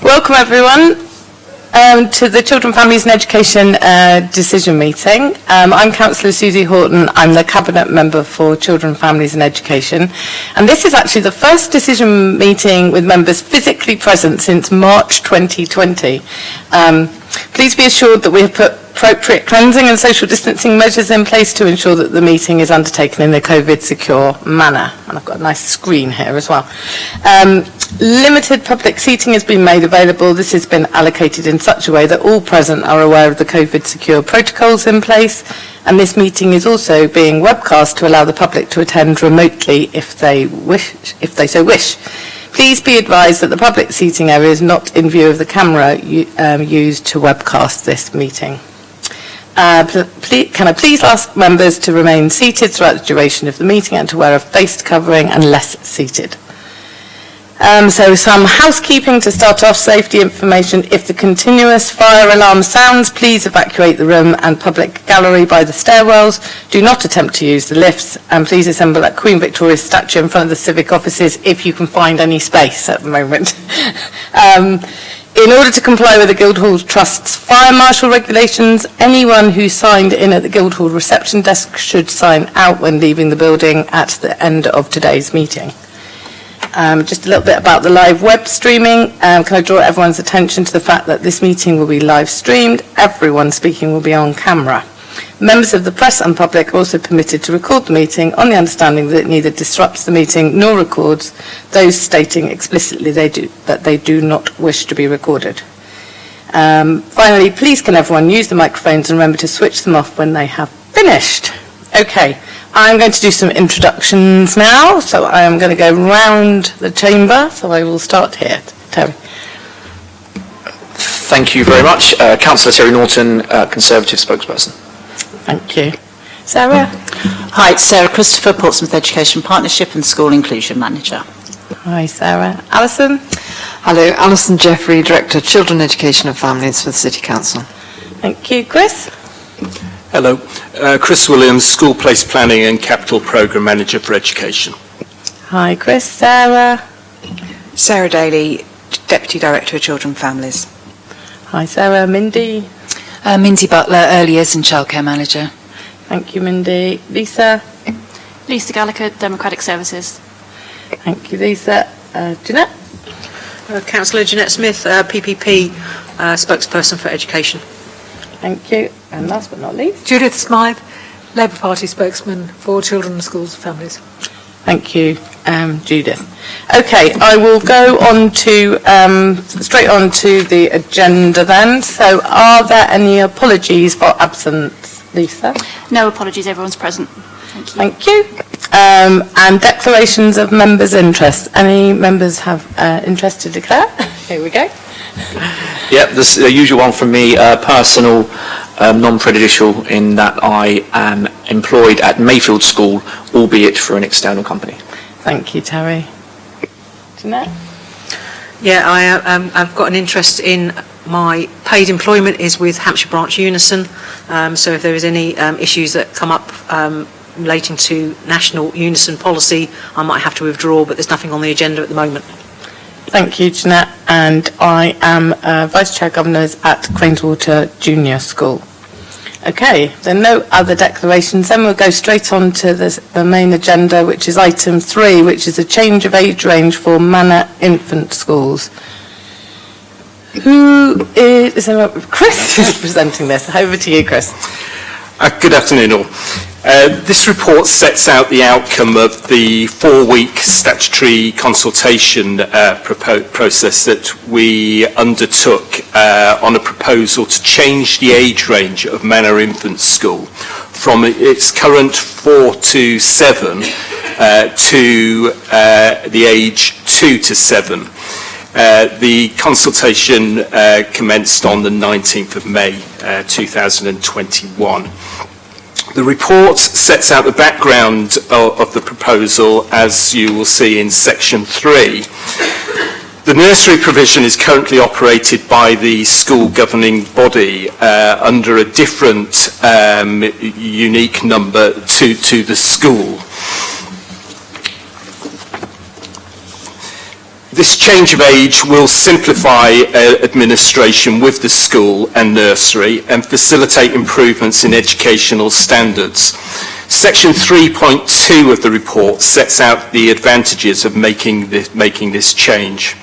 Welcome everyone to the Children, Families and Education decision meeting. I'm Councillor Susie Horton. I'm the Cabinet Member for Children, Families and Education. And this is actually the first decision meeting with members physically present since March 2020. Please be assured that we have put appropriate cleansing and social distancing measures in place to ensure that the meeting is undertaken in a COVID secure manner. And I've got a nice screen here as well. Limited public seating has been made available. This has been allocated in such a way that all present are aware of the COVID secure protocols in place. And this meeting is also being webcast to allow the public to attend remotely if they so wish. Please be advised that the public seating area is not in view of the camera used to webcast this meeting. Can I please ask members to remain seated throughout the duration of the meeting and to wear a face covering unless seated. So some housekeeping to start off, safety information. If the continuous fire alarm sounds, please evacuate the room and public gallery by the stairwells. Do not attempt to use the lifts, and please assemble at Queen Victoria's statue in front of the civic offices if you can find any space at the moment. In order to comply with the Guildhall Trust's fire marshal regulations, anyone who signed in at the Guildhall reception desk should sign out when leaving the building at the end of today's meeting. Just a little bit about the live web streaming. Can I draw everyone's attention to the fact that this meeting will be live streamed. Everyone speaking will be on camera. Members of the press and public are also permitted to record the meeting on the understanding that it neither disrupts the meeting nor records those stating explicitly that they do not wish to be recorded. Finally, please can everyone use the microphones and remember to switch them off when they have finished. Okay. I'm going to do some introductions now, so I am going to go round the chamber, so I will start here. Terry. Thank you very much. Councillor Terry Norton, Conservative spokesperson. Thank you. Sarah? Hi, it's Sarah Christopher, Portsmouth Education Partnership and School Inclusion Manager. Hi, Sarah. Alison? Hello, Alison Jeffrey, Director Children, Education and Families for the City Council. Thank you. Chris? Hello, Chris Williams, School Place Planning and Capital Programme Manager for Education. Hi Chris. Sarah? Sarah Daly, Deputy Director of Children and Families. Hi Sarah. Mindy? Mindy Butler, Early Years and Childcare Manager. Thank you Mindy. Lisa? Lisa Gallagher, Democratic Services. Thank you Lisa. Jeanette? Councillor Jeanette Smith, PPP spokesperson for Education. Thank you. And last but not least, Judith Smythe, Labour Party spokesman for Children, Schools and Families. Thank you, Judith. Okay, I will go on to straight on to the agenda then. So, are there any apologies for absence, Lisa? No apologies. Everyone's present. Thank you. Thank you. And declarations of members' interest. Any members have interest to declare? Here we go. Yep, the usual one from me, personal, non-prejudicial, in that I am employed at Mayfield School, albeit for an external company. Thank you, Terry. Jeanette? Yeah, I've got an interest in my paid employment is with Hampshire Branch Unison, so if there is any issues that come up relating to national unison policy, I might have to withdraw, but there's nothing on the agenda at the moment. Thank you, Jeanette. And I am Vice Chair Governors at Craneswater Junior School. Okay, there are no other declarations. Then we'll go straight on to the main agenda, which is item 3, which is a change of age range for Manor Infant Schools. Who is Chris is presenting this. Over to you, Chris. Good afternoon all. This report sets out the outcome of the 4-week statutory consultation process that we undertook on a proposal to change the age range of Manor Infant School from its current 4 to 7 to the age 2 to 7. The consultation commenced on the 19th of May 2021. The report sets out the background of the proposal, as you will see in section 3. The nursery provision is currently operated by the school governing body under a different unique number to the school. This change of age will simplify administration with the school and nursery and facilitate improvements in educational standards. Section 3.2 of the report sets out the advantages of making this change.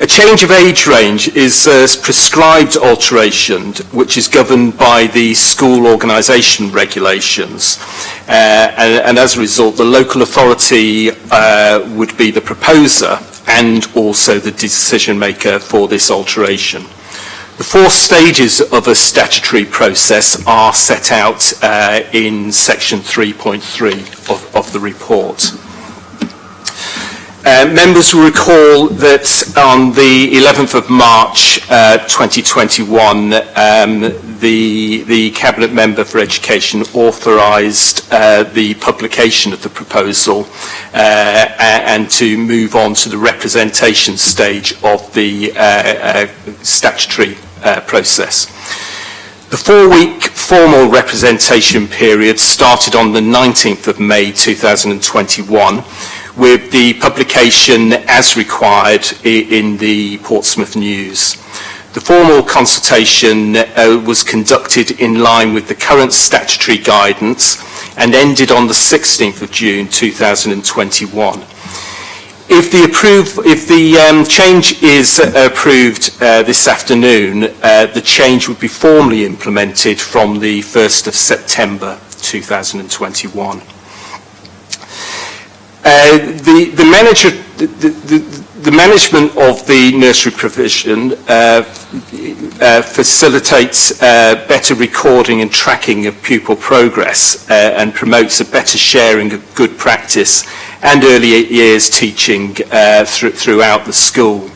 A change of age range is a prescribed alteration which is governed by the school organisation regulations, and as a result the local authority would be the proposer and also the decision maker for this alteration. The 4 stages of a statutory process are set out in section 3.3 of the report. Members will recall that on the 11th of March 2021, the Cabinet Member for Education authorised the publication of the proposal and to move on to the representation stage of the statutory process. The 4-week formal representation period started on the 19th of May 2021, with the publication as required in the Portsmouth News. The formal consultation was conducted in line with the current statutory guidance and ended on the 16th of June 2021. If the change is approved this afternoon, the change would be formally implemented from the 1st of September 2021. The management of the nursery provision facilitates better recording and tracking of pupil progress and promotes a better sharing of good practice and early years teaching throughout the school.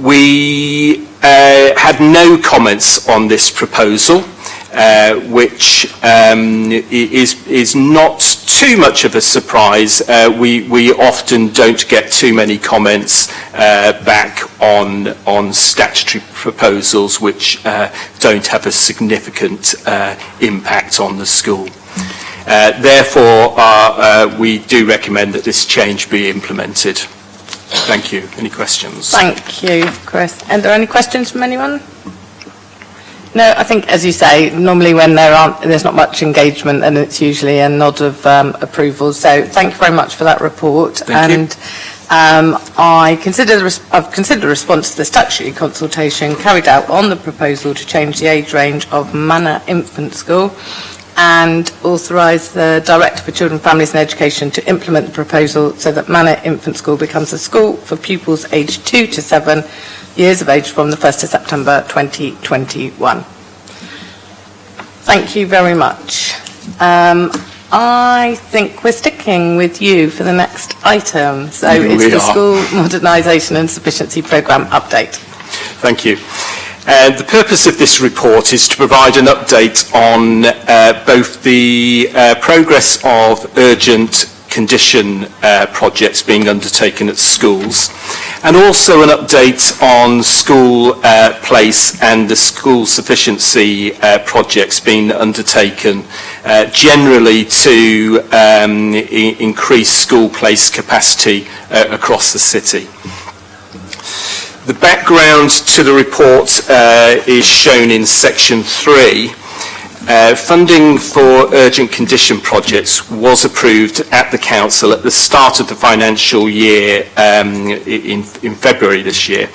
We had no comments on this proposal, which is not too much of a surprise. We often don't get too many comments back on statutory proposals which don't have a significant impact on the school. Therefore, we do recommend that this change be implemented. Thank you. Any questions? Thank you, Chris. Are there any questions from anyone? No, I think, as you say, normally when there's not much engagement, and it's usually a nod of approval. So thank you very much for that report. Thank you. I've considered a response to the statutory consultation carried out on the proposal to change the age range of Manor Infant School, and authorise the Director for Children, Families and Education to implement the proposal so that Manor Infant School becomes a school for pupils aged 2 to 7 years of age from the 1st of September 2021. Thank you very much. I think we're sticking with you for the next item. So it's the School Modernisation and Sufficiency Programme update. Thank you. The purpose of this report is to provide an update on both the progress of urgent condition projects being undertaken at schools, and also an update on school place and the school sufficiency projects being undertaken generally to increase school place capacity across the city. The background to the report is shown in section 3. Funding for urgent condition projects was approved at the Council at the start of the financial year in February this year,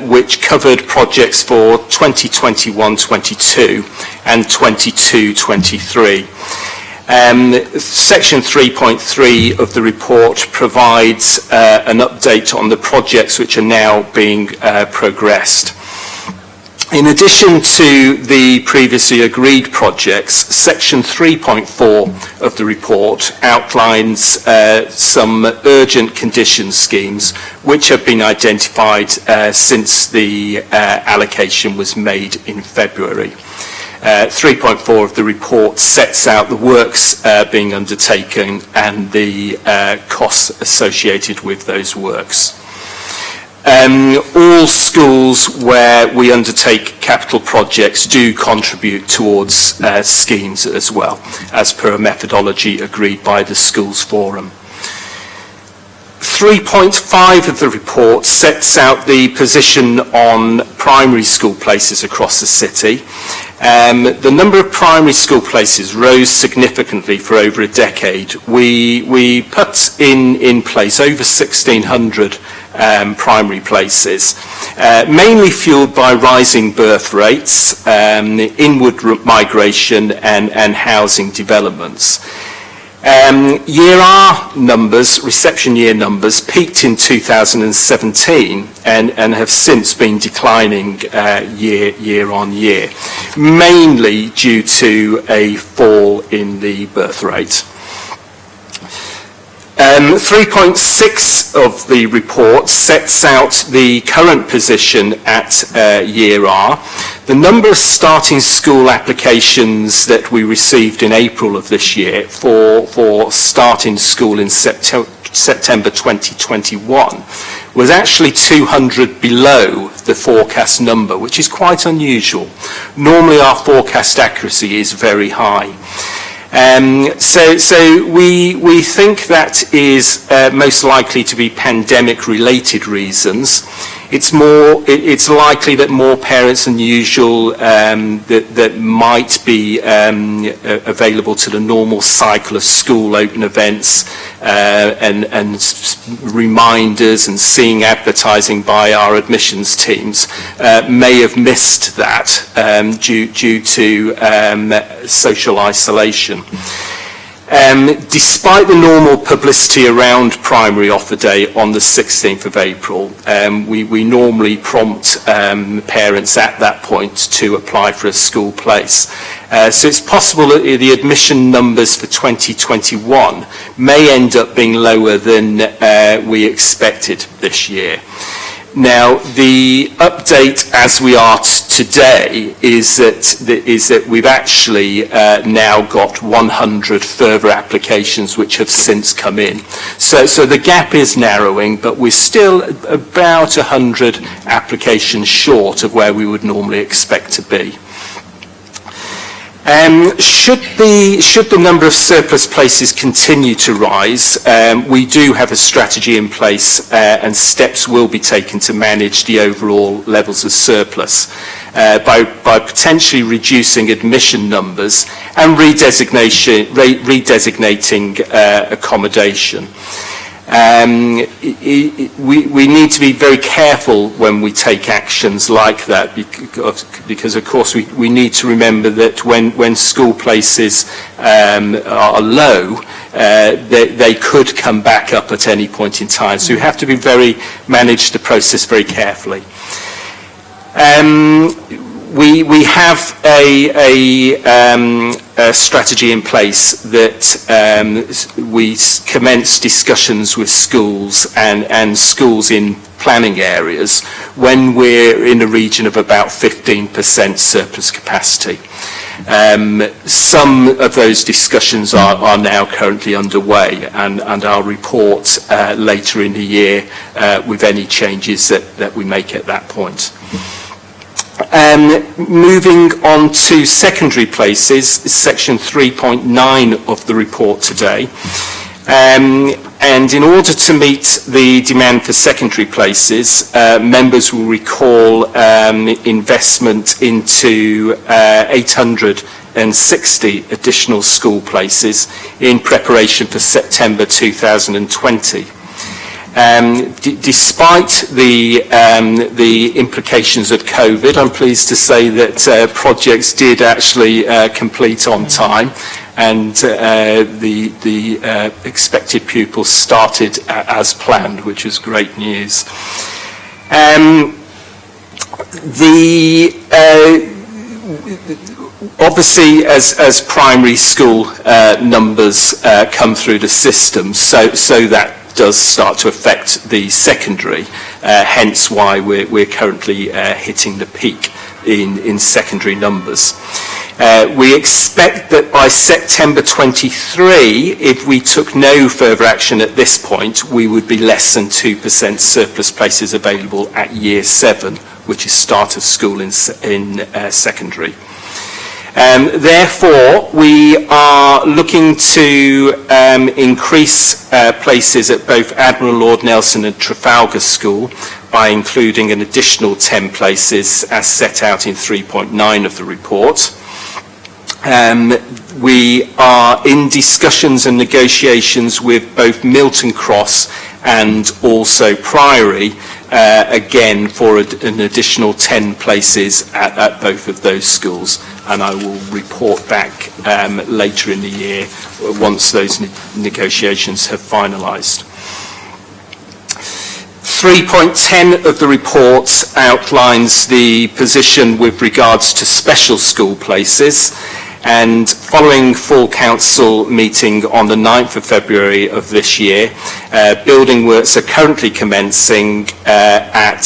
which covered projects for 2021-22 and 22-23. Section 3.3 of the report provides an update on the projects which are now being progressed. In addition to the previously agreed projects, Section 3.4 of the report outlines some urgent condition schemes which have been identified since the allocation was made in February. 3.4 of the report sets out the works being undertaken and the costs associated with those works. All schools where we undertake capital projects do contribute towards schemes as well, as per a methodology agreed by the Schools Forum. 3.5 of the report sets out the position on primary school places across the city. The number of primary school places rose significantly for over a decade. We put in place over 1,600 primary places, mainly fueled by rising birth rates, inward migration and housing developments. Year R numbers, reception year numbers, peaked in 2017 and have since been declining year on year, mainly due to a fall in the birth rate. 3.6 of the report sets out the current position at Year R. The number of starting school applications that we received in April of this year for starting school in September 2021 was actually 200 below the forecast number, which is quite unusual. Normally our forecast accuracy is very high. So we think that is most likely to be pandemic-related reasons. It's likely that more parents than usual that might be available to the normal cycle of school open events and reminders and seeing advertising by our admissions teams may have missed that due to social isolation. Despite the normal publicity around primary offer day on the 16th of April, we normally prompt parents at that point to apply for a school place. So it's possible that the admission numbers for 2021 may end up being lower than we expected this year. Now, the update as we are today is that we've actually now got 100 further applications which have since come in. So the gap is narrowing, but we're still about 100 applications short of where we would normally expect to be. Should the number of surplus places continue to rise, we do have a strategy in place and steps will be taken to manage the overall levels of surplus by potentially reducing admission numbers and redesignating accommodation. We need to be very careful when we take actions like that because of course we need to remember that when school places are low, they could come back up at any point in time. So we have to manage the process very carefully. We have a strategy in place that we commence discussions with schools and schools in planning areas when we're in a region of about 15% surplus capacity. Some of those discussions are now currently underway and I'll report later in the year with any changes that we make at that point. Moving on to secondary places, section 3.9 of the report today. And in order to meet the demand for secondary places, members will recall investment into 860 additional school places in preparation for September 2020. Despite the implications of COVID, I'm pleased to say that projects did actually complete on time, and the expected pupils started as planned, which is great news. Obviously, as primary school numbers come through the system, so that does start to affect the secondary, hence why we're currently hitting the peak in secondary numbers. We expect that by September 23, if we took no further action at this point, we would be less than 2% surplus places available at Year 7, which is start of school in secondary. Therefore, we are looking to increase places at both Admiral Lord Nelson and Trafalgar School by including an additional 10 places as set out in 3.9 of the report. We are in discussions and negotiations with both Milton Cross and also Priory, again for an additional 10 places at both of those schools, and I will report back later in the year once those negotiations have finalised. 3.10 of the report outlines the position with regards to special school places, and following full council meeting on the 9th of February of this year, building works are currently commencing at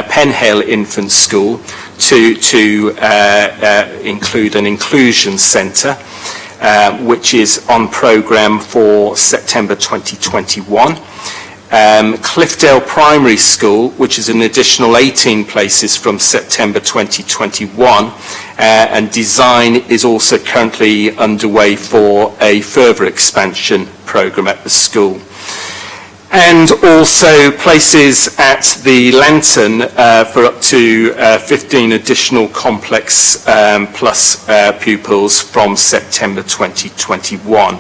Penhale Infant School to include an inclusion centre, which is on programme for September 2021. Cliffdale Primary School, which is an additional 18 places from September 2021, and design is also currently underway for a further expansion programme at the school. And also places at the Lantern for up to 15 additional complex plus pupils from September 2021.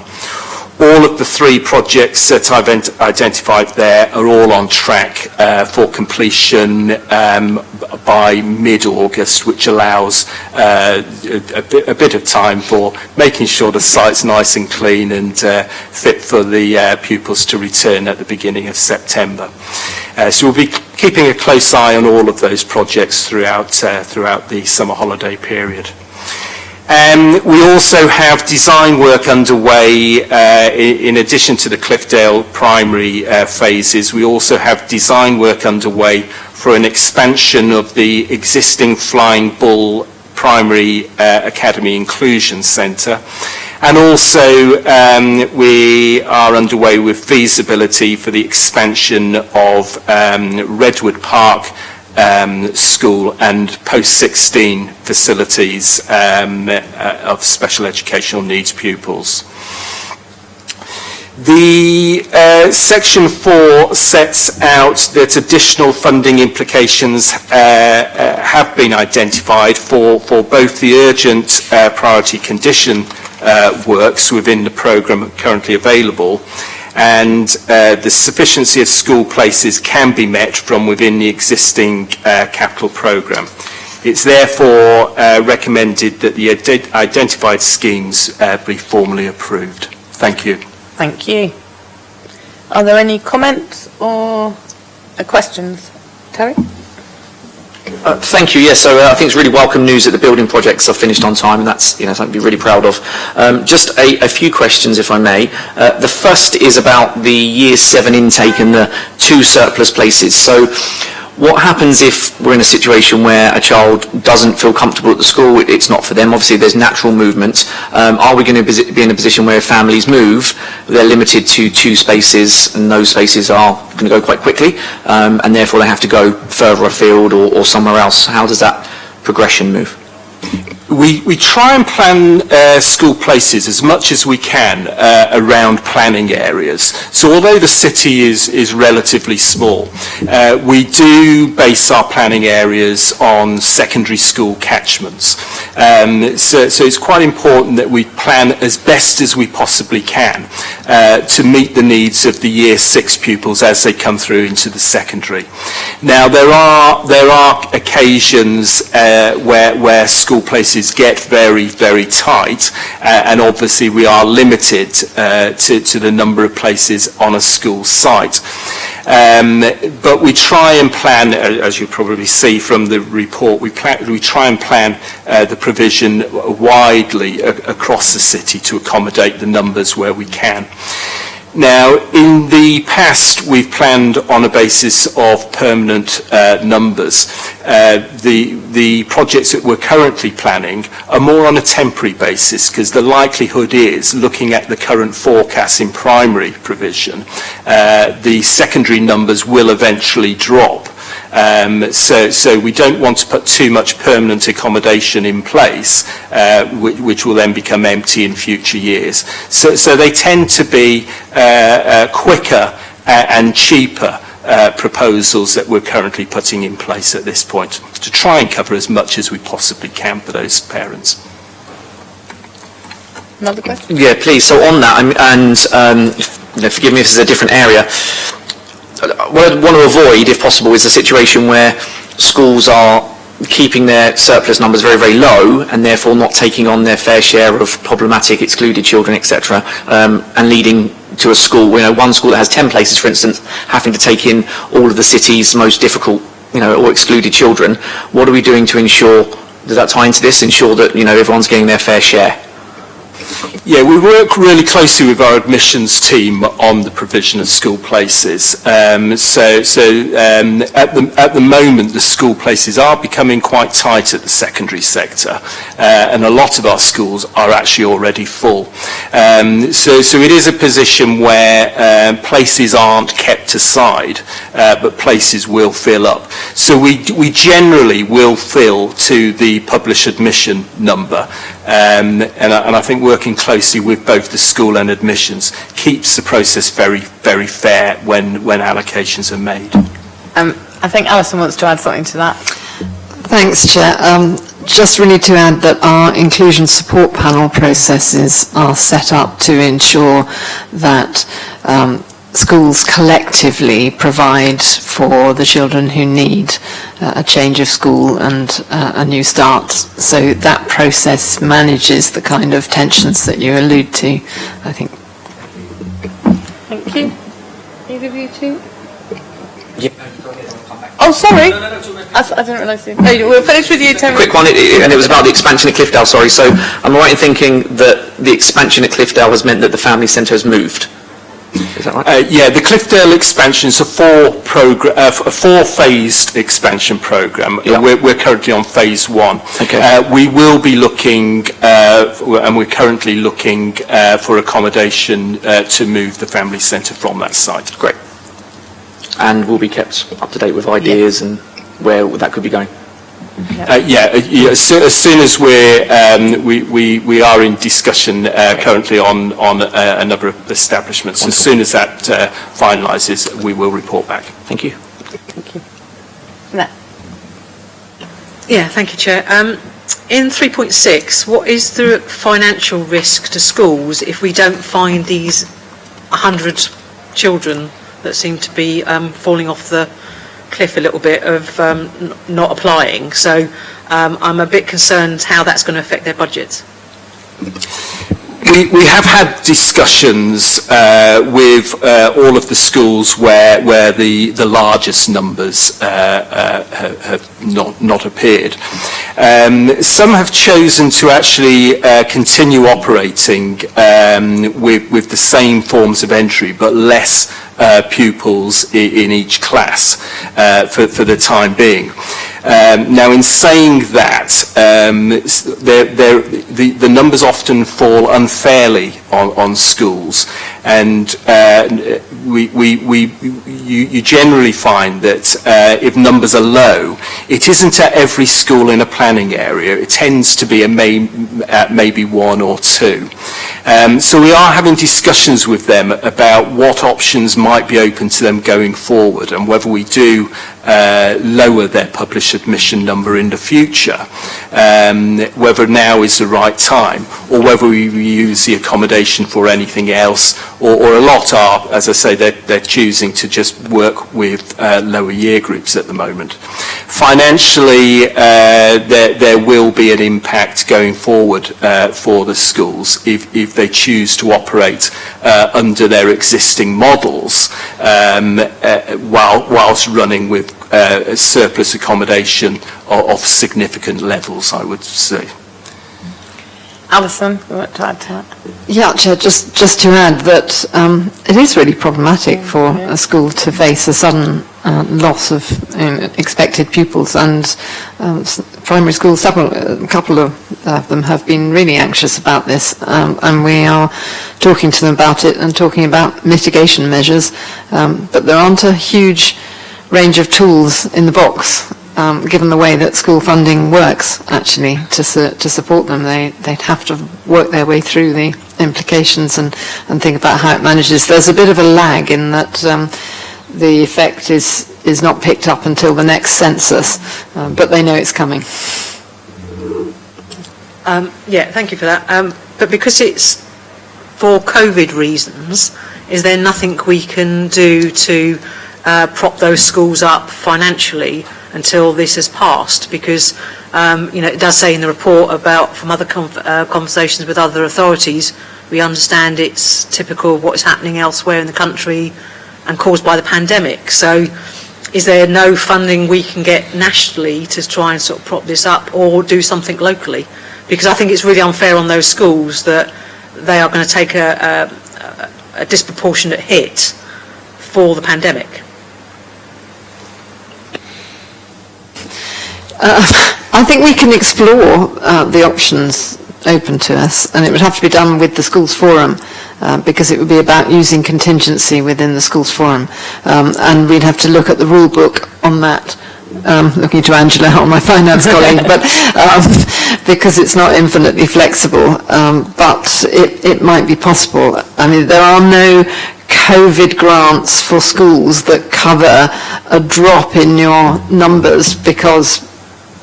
All of the 3 projects that I've identified there are all on track for completion by mid-August, which allows a bit of time for making sure the site's nice and clean and fit for the pupils to return at the beginning of September. So we'll be keeping a close eye on all of those projects throughout the summer holiday period. We also have design work underway in addition to the Cliffdale primary phases. We also have design work underway for an expansion of the existing Flying Bull Primary Academy Inclusion Centre. And also we are underway with feasibility for the expansion of Redwood Park school and post-16 facilities of special educational needs pupils. The section 4 sets out that additional funding implications have been identified for both the urgent priority condition works within the programme currently available, and the sufficiency of school places can be met from within the existing capital programme. It's therefore recommended that the identified schemes be formally approved. Thank you. Thank you. Are there any comments or questions? Terry? Thank you. Yes, so I think it's really welcome news that the building projects are finished on time, and that's something to be really proud of. Just a few questions, if I may. The first is about the Year 7 intake and the 2 surplus places. So what happens if we're in a situation where a child doesn't feel comfortable at the school, it's not for them, obviously there's natural movement. Are we going to be in a position where if families move, they're limited to 2 spaces and those spaces are going to go quite quickly and therefore they have to go further afield or somewhere else? How does that progression move? We try and plan school places as much as we can around planning areas. So although the city is relatively small, we do base our planning areas on secondary school catchments. So it's quite important that we plan as best as we possibly can to meet the needs of the Year 6 pupils as they come through into the secondary. Now there are occasions where school places get very, very tight, and obviously we are limited to the number of places on a school site. But we try and plan, as you probably see from the report, we try and plan the provision widely across the city to accommodate the numbers where we can. Now, in the past, we've planned on a basis of permanent numbers. The projects that we're currently planning are more on a temporary basis because the likelihood is, looking at the current forecast in primary provision, the secondary numbers will eventually drop. So we don't want to put too much permanent accommodation in place, which will then become empty in future years. So they tend to be quicker and cheaper proposals that we're currently putting in place at this point to try and cover as much as we possibly can for those parents. Another question? Yeah, please. So on that, forgive me if this is a different area, what I want to avoid, if possible, is a situation where schools are keeping their surplus numbers very, very low and therefore not taking on their fair share of problematic excluded children, etc., and leading to a school, one school that has 10 places, for instance, having to take in all of the city's most difficult, or excluded children. What are we doing to ensure, does that tie into this, ensure that, everyone's getting their fair share? Yeah, we work really closely with our admissions team on the provision of school places. At the moment, the school places are becoming quite tight at the secondary sector, and a lot of our schools are actually already full. So it is a position where places aren't kept aside, but places will fill up. So we generally will fill to the published admission number, and I think working closely with both the school and admissions keeps the process very, very fair when allocations are made. I think Alison wants to add something to that. Thanks, Chair. Just really to add that our inclusion support panel processes are set up to ensure that schools collectively provide for the children who need a change of school and a new start. So that process manages the kind of tensions that you allude to, I think. Thank you. Either of you two? Yeah. Oh, sorry. I didn't realise you. No, we'll finish with you, Terry. Quick one, and it was about the expansion at Cliffdale, sorry. So am I right in thinking that the expansion at Cliffdale has meant that the family centre has moved? Is that right? Yeah, the Cliffdale expansion is a four-phased expansion programme. Yeah. We're currently on phase one. Okay. We will be looking, and we're currently looking for accommodation to move the family centre from that site. Great. And we'll be kept up to date with ideas and where that could be going. As soon as we are in discussion currently on a number of establishments. Wonderful. As soon as that finalises, we will report back. Thank you. Thank you. No. Yeah, thank you, Chair. In 3.6, what is the financial risk to schools if we don't find these 100 children that seem to be falling off the cliff a little bit of not applying? So I'm a bit concerned how that's going to affect their budgets. We have had discussions with all of the schools where the largest numbers have not appeared. Some have chosen to actually continue operating with the same forms of entry but less pupils in each class for the time being. Now, in saying that, the numbers often fall unfairly on schools, and you generally find that if numbers are low, it isn't at every school in a planning area. It tends to be at maybe one or two. So we are having discussions with them about what options might be open to them going forward, and whether we do lower their published admission number in the future, whether now is the right time, or whether we use the accommodation for anything else, or a lot are, as I say, they're choosing to just work with lower year groups at the moment. Financially, there will be an impact going forward for the schools if they choose to operate under their existing models whilst running with surplus accommodation of significant levels, I would say. Alison, you want to add to that? Yeah, Chair, just to add that it is really problematic for a school to face a sudden loss of expected pupils, and primary schools, a couple of them have been really anxious about this, and we are talking to them about it and talking about mitigation measures, but there aren't a huge range of tools in the box, given the way that school funding works, actually, to support them. They'd have to work their way through the implications and think about how it manages. There's a bit of a lag in that the effect is not picked up until the next census, but they know it's coming. Thank you for that. But because it's for COVID reasons, is there nothing we can do to prop those schools up financially until this has passed? Because it does say in the report about, from other conversations with other authorities, we understand it's typical of what is happening elsewhere in the country and caused by the pandemic. So is there no funding we can get nationally to try and sort of prop this up or do something locally? Because I think it's really unfair on those schools that they are going to take a disproportionate hit for the pandemic. I think we can explore the options open to us, and it would have to be done with the schools forum, because it would be about using contingency within the schools forum, and we'd have to look at the rule book on that. Looking to Angela, on my finance colleague, but because it's not infinitely flexible, but it might be possible. I mean, there are no COVID grants for schools that cover a drop in your numbers because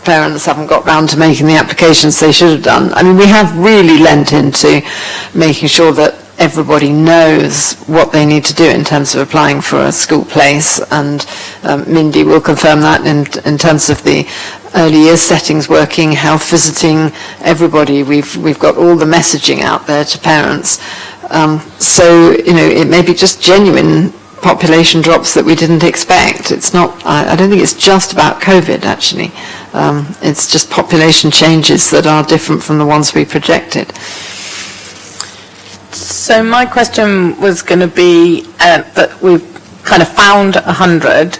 parents haven't got round to making the applications they should have done. I mean, we have really lent into making sure that everybody knows what they need to do in terms of applying for a school place, and Mindy will confirm that in terms of the early years settings working, health visiting, everybody. We've got all the messaging out there to parents. So, it may be just genuine population drops that we didn't expect. It's not, I don't think it's just about COVID, actually. It's just population changes that are different from the ones we projected. So my question was going to be that we've kind of found 100.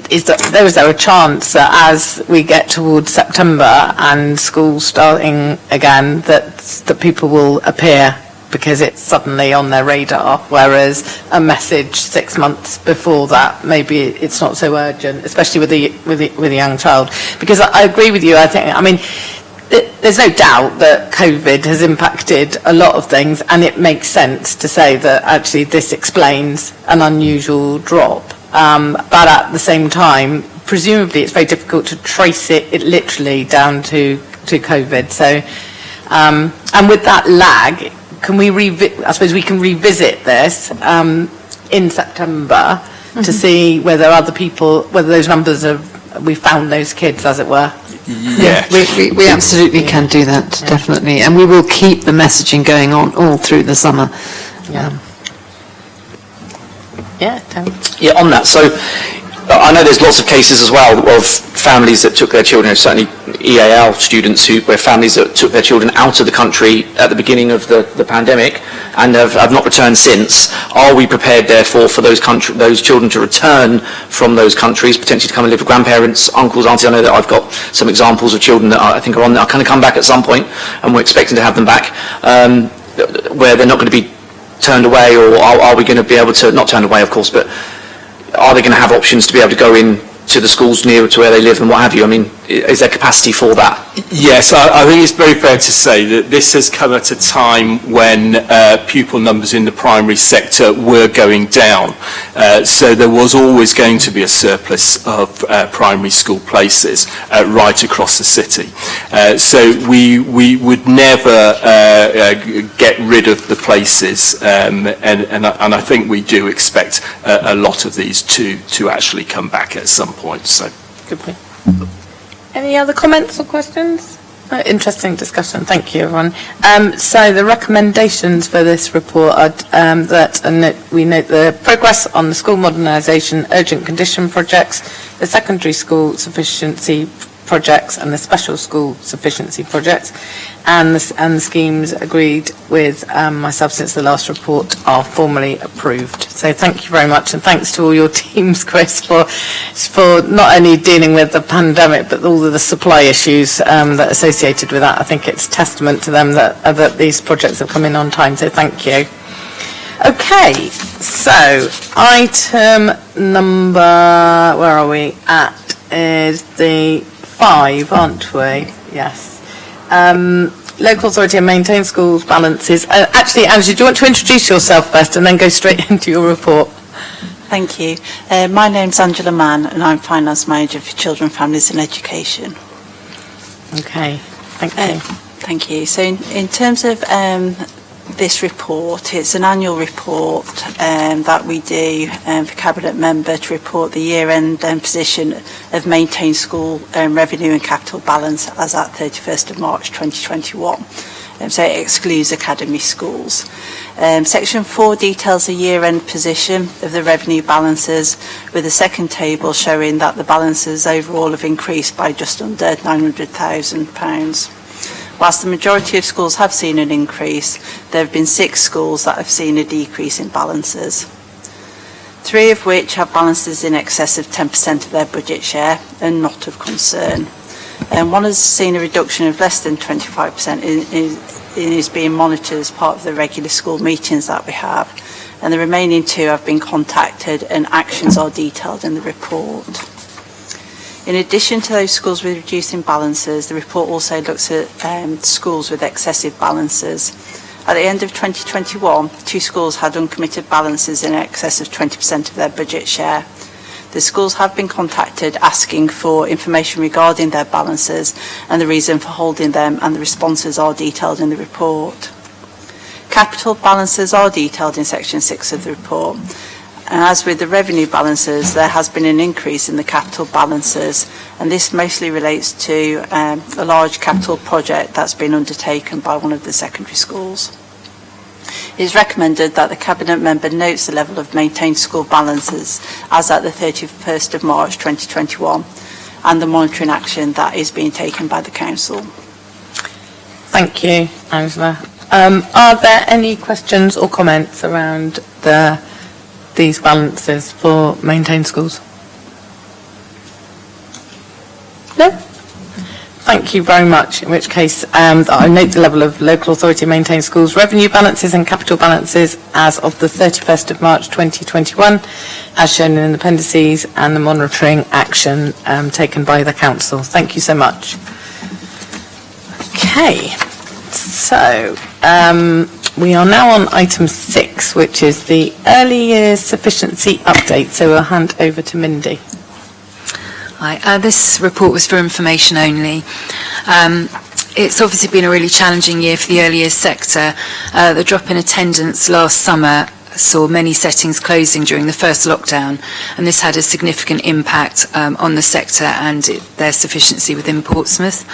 Is there a chance that as we get towards September and schools starting again, that people will appear because it's suddenly on their radar, whereas a message 6 months before that, maybe it's not so urgent, especially with a young child? Because I agree with you. There's no doubt that COVID has impacted a lot of things, and it makes sense to say that actually this explains an unusual drop. But at the same time, presumably it's very difficult to trace it literally down to COVID. So, and with that lag, I suppose we can revisit this in September to see whether whether those numbers we found those kids, as it were. Yeah, we absolutely can do that, definitely, and we will keep the messaging going on all through the summer. On that, so I know there's lots of cases as well of families that took their children, certainly EAL students where families that took their children out of the country at the beginning of the pandemic and have not returned since. Are we prepared, therefore, for those children to return from those countries, potentially to come and live with grandparents, uncles, aunties? I know that I've got some examples of children that I think are going to come back at some point, and we're expecting to have them back, where they're not going to be turned away, or are we going to be able to, not turned away, of course, but are they going to have options to be able to go in to the schools nearer to where they live and what have you? I mean, is there capacity for that? Yes, I think it's very fair to say that this has come at a time when pupil numbers in the primary sector were going down. So there was always going to be a surplus of primary school places right across the city. So we would never get rid of the places, and I think we do expect a lot of these to actually come back at some point. So good point. Any other comments or questions? Interesting discussion. Thank you, everyone. So the recommendations for this report are we note the progress on the school modernisation urgent condition projects, the secondary school sufficiency projects and the special school sufficiency projects, and the schemes agreed with myself since the last report are formally approved. So thank you very much, and thanks to all your teams, Chris, for not only dealing with the pandemic but all of the supply issues that are associated with that. I think it's testament to them that these projects have come in on time, so thank you. Okay, so item number, where are we at, is the 5, aren't we? Yes. Local authority and maintain schools balances. Actually, Angie, do you want to introduce yourself first and then go straight into your report? Thank you. My name's Angela Mann and I'm Finance Manager for Children, Families and Education. Okay, thank you. Thank you. So in terms of this report, it's an annual report that we do for Cabinet Member to report the year-end position of maintained school revenue and capital balance as at 31st of March 2021. So it excludes academy schools. Section 4 details the year-end position of the revenue balances, with the second table showing that the balances overall have increased by just under £900,000. Whilst the majority of schools have seen an increase, there have been 6 schools that have seen a decrease in balances. 3 of which have balances in excess of 10% of their budget share and not of concern. And one has seen a reduction of less than 25% is being monitored as part of the regular school meetings that we have. And the remaining 2 have been contacted and actions are detailed in the report. In addition to those schools with reducing balances, the report also looks at schools with excessive balances. At the end of 2021, 2 schools had uncommitted balances in excess of 20% of their budget share. The schools have been contacted asking for information regarding their balances and the reason for holding them, and the responses are detailed in the report. Capital balances are detailed in section 6 of the report. And as with the revenue balances, there has been an increase in the capital balances, and this mostly relates to a large capital project that's been undertaken by one of the secondary schools. It is recommended that the Cabinet Member notes the level of maintained school balances as at the 31st of March 2021 and the monitoring action that is being taken by the Council. Thank you, Angela. Are there any questions or comments around these balances for maintained schools? No? Thank you very much, in which case I note the level of local authority maintained schools revenue balances and capital balances as of the 31st of March 2021, as shown in the appendices, and the monitoring action taken by the Council. Thank you so much. Okay, so we are now on item 6, which is the early years sufficiency update. So we'll hand over to Mindy. Hi, this report was for information only. It's obviously been a really challenging year for the early years sector. The drop in attendance last summer saw many settings closing during the first lockdown, and this had a significant impact on the sector and their sufficiency within Portsmouth.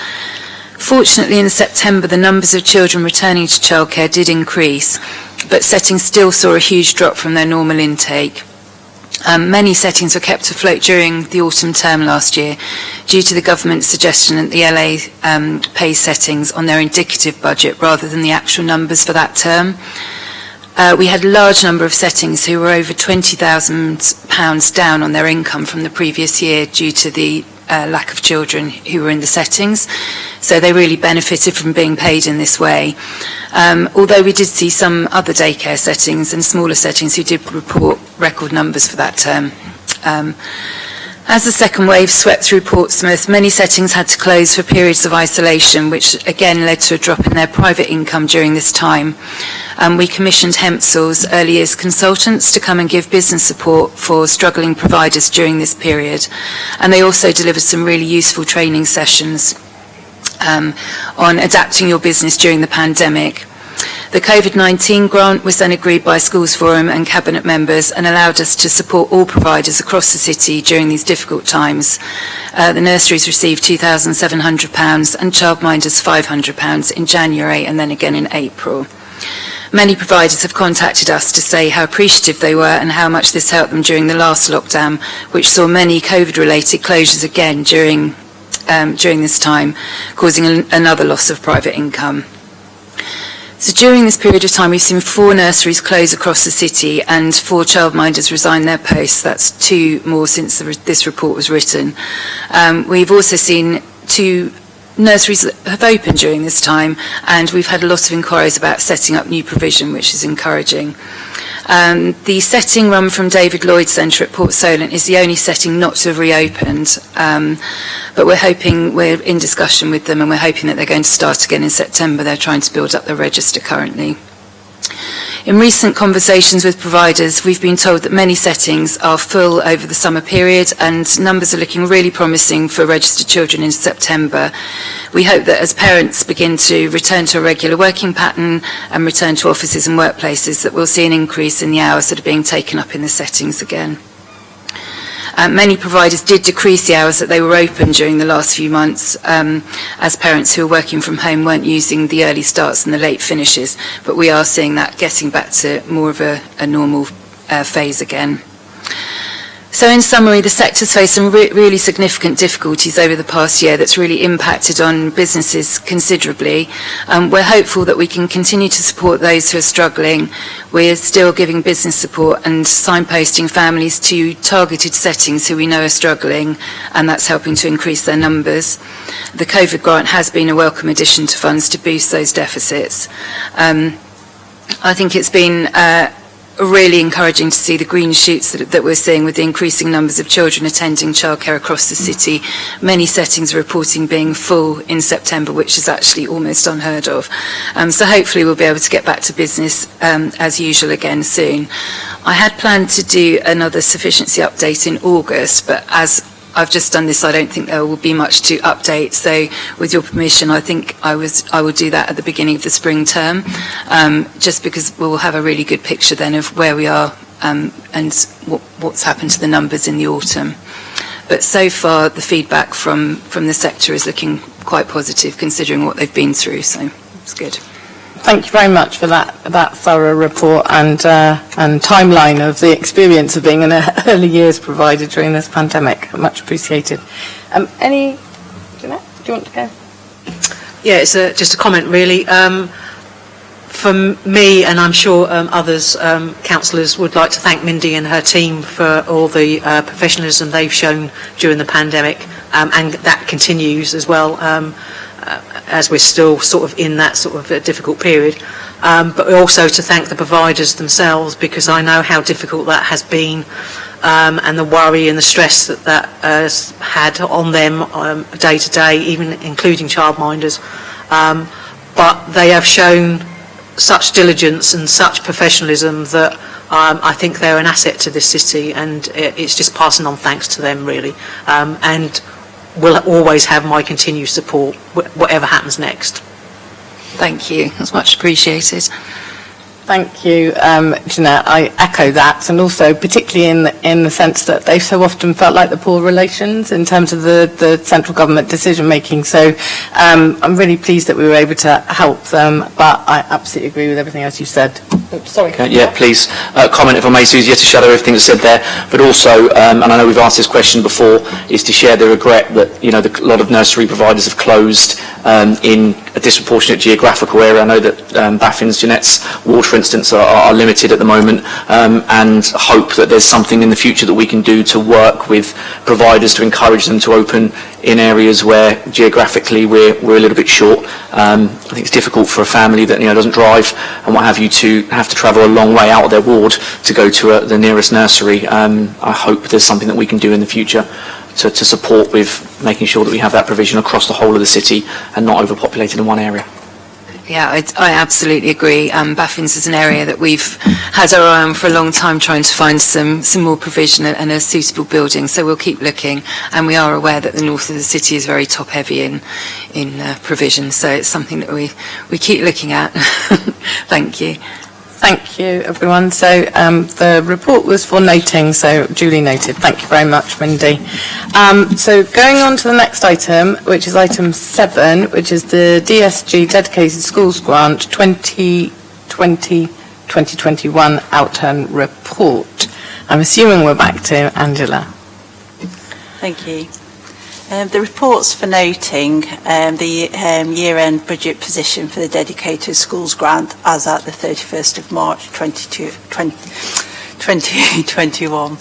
Fortunately, in September, the numbers of children returning to childcare did increase, but settings still saw a huge drop from their normal intake. Many settings were kept afloat during the autumn term last year due to the government's suggestion that the LA pays settings on their indicative budget rather than the actual numbers for that term. We had a large number of settings who were over £20,000 down on their income from the previous year due to the lack of children who were in the settings, so they really benefited from being paid in this way. Although we did see some other daycare settings and smaller settings who did report record numbers for that term. As the second wave swept through Portsmouth, many settings had to close for periods of isolation, which again led to a drop in their private income during this time. We commissioned Hempsall's early years consultants to come and give business support for struggling providers during this period, and they also delivered some really useful training sessions on adapting your business during the pandemic. The COVID-19 grant was then agreed by Schools Forum and Cabinet members and allowed us to support all providers across the city during these difficult times. The nurseries received £2,700 and childminders £500 in January and then again in April. Many providers have contacted us to say how appreciative they were and how much this helped them during the last lockdown, which saw many COVID-related closures again during this time, causing another loss of private income. So during this period of time, we've seen 4 nurseries close across the city and 4 childminders resign their posts. That's 2 more since this report was written. We've also seen 2 nurseries that have opened during this time, and we've had a lot of inquiries about setting up new provision, which is encouraging. The setting run from David Lloyd Centre at Port Solent is the only setting not to have reopened, but we're in discussion with them and we're hoping that they're going to start again in September. They're trying to build up the register currently. In recent conversations with providers, we've been told that many settings are full over the summer period and numbers are looking really promising for registered children in September. We hope that as parents begin to return to a regular working pattern and return to offices and workplaces, that we'll see an increase in the hours that are being taken up in the settings again. Many providers did decrease the hours that they were open during the last few months, as parents who are working from home weren't using the early starts and the late finishes, but we are seeing that getting back to more of a normal phase again. So in summary, the sector's faced some really significant difficulties over the past year that's really impacted on businesses considerably. We're hopeful that we can continue to support those who are struggling. We're still giving business support and signposting families to targeted settings who we know are struggling, and that's helping to increase their numbers. The COVID grant has been a welcome addition to funds to boost those deficits. I think it's been really encouraging to see the green shoots that we're seeing with the increasing numbers of children attending childcare across the city. Many settings are reporting being full in September, which is actually almost unheard of. So hopefully we'll be able to get back to business as usual again soon. I had planned to do another sufficiency update in August, but as I've just done this, I don't think there will be much to update. So with your permission, I think I will do that at the beginning of the spring term, just because we'll have a really good picture then of where we are and what's happened to the numbers in the autumn. But so far, the feedback from the sector is looking quite positive considering what they've been through, so it's good. Thank you very much for that thorough report and timeline of the experience of being an early years provider during this pandemic. Much appreciated. Jeanette, do you want to go? Yeah, it's just a comment really. For me, and I'm sure others, councillors would like to thank Mindy and her team for all the professionalism they've shown during the pandemic, and that continues as well. As we're still sort of in that sort of difficult period, but also to thank the providers themselves, because I know how difficult that has been, and the worry and the stress that has had on them day to day, even including childminders. But they have shown such diligence and such professionalism that I think they're an asset to this city, and it's just passing on thanks to them really. And will always have my continued support, whatever happens next. Thank you. That's much appreciated. Thank you, Jeanette. I echo that, and also particularly in the sense that they've so often felt like the poor relations in terms of the central government decision making. So I'm really pleased that we were able to help them, but I absolutely agree with everything else you said. Oops, sorry. Okay, yeah, please comment if I may, Susie, to shadow everything that's said there, but also, and I know we've asked this question before, is to share the regret that a lot of nursery providers have closed in a disproportionate geographical area. I know that Baffin's, Jeanette's ward, for instance, are limited at the moment, and hope that there's something in the future that we can do to work with providers to encourage them to open in areas where geographically we're a little bit short. I think it's difficult for a family that doesn't drive and what have you to have to travel a long way out of their ward to go to the nearest nursery. I hope there's something that we can do in the future to support with making sure that we have that provision across the whole of the city and not overpopulated in one area. Yeah, I absolutely agree. Baffin's is an area that we've had our eye on for a long time, trying to find some more provision and a suitable building. So we'll keep looking, and we are aware that the north of the city is very top heavy in provision. So it's something that we keep looking at. Thank you. Thank you, everyone. So the report was for noting, so duly noted. Thank you very much, Mindy. So going on to the next item, which is item 7, which is the DSG Dedicated Schools Grant 2020-2021 outturn report. I'm assuming we're back to Angela. Thank you. The report's for noting the year-end budget position for the Dedicated Schools Grant as at the 31st of March 2021.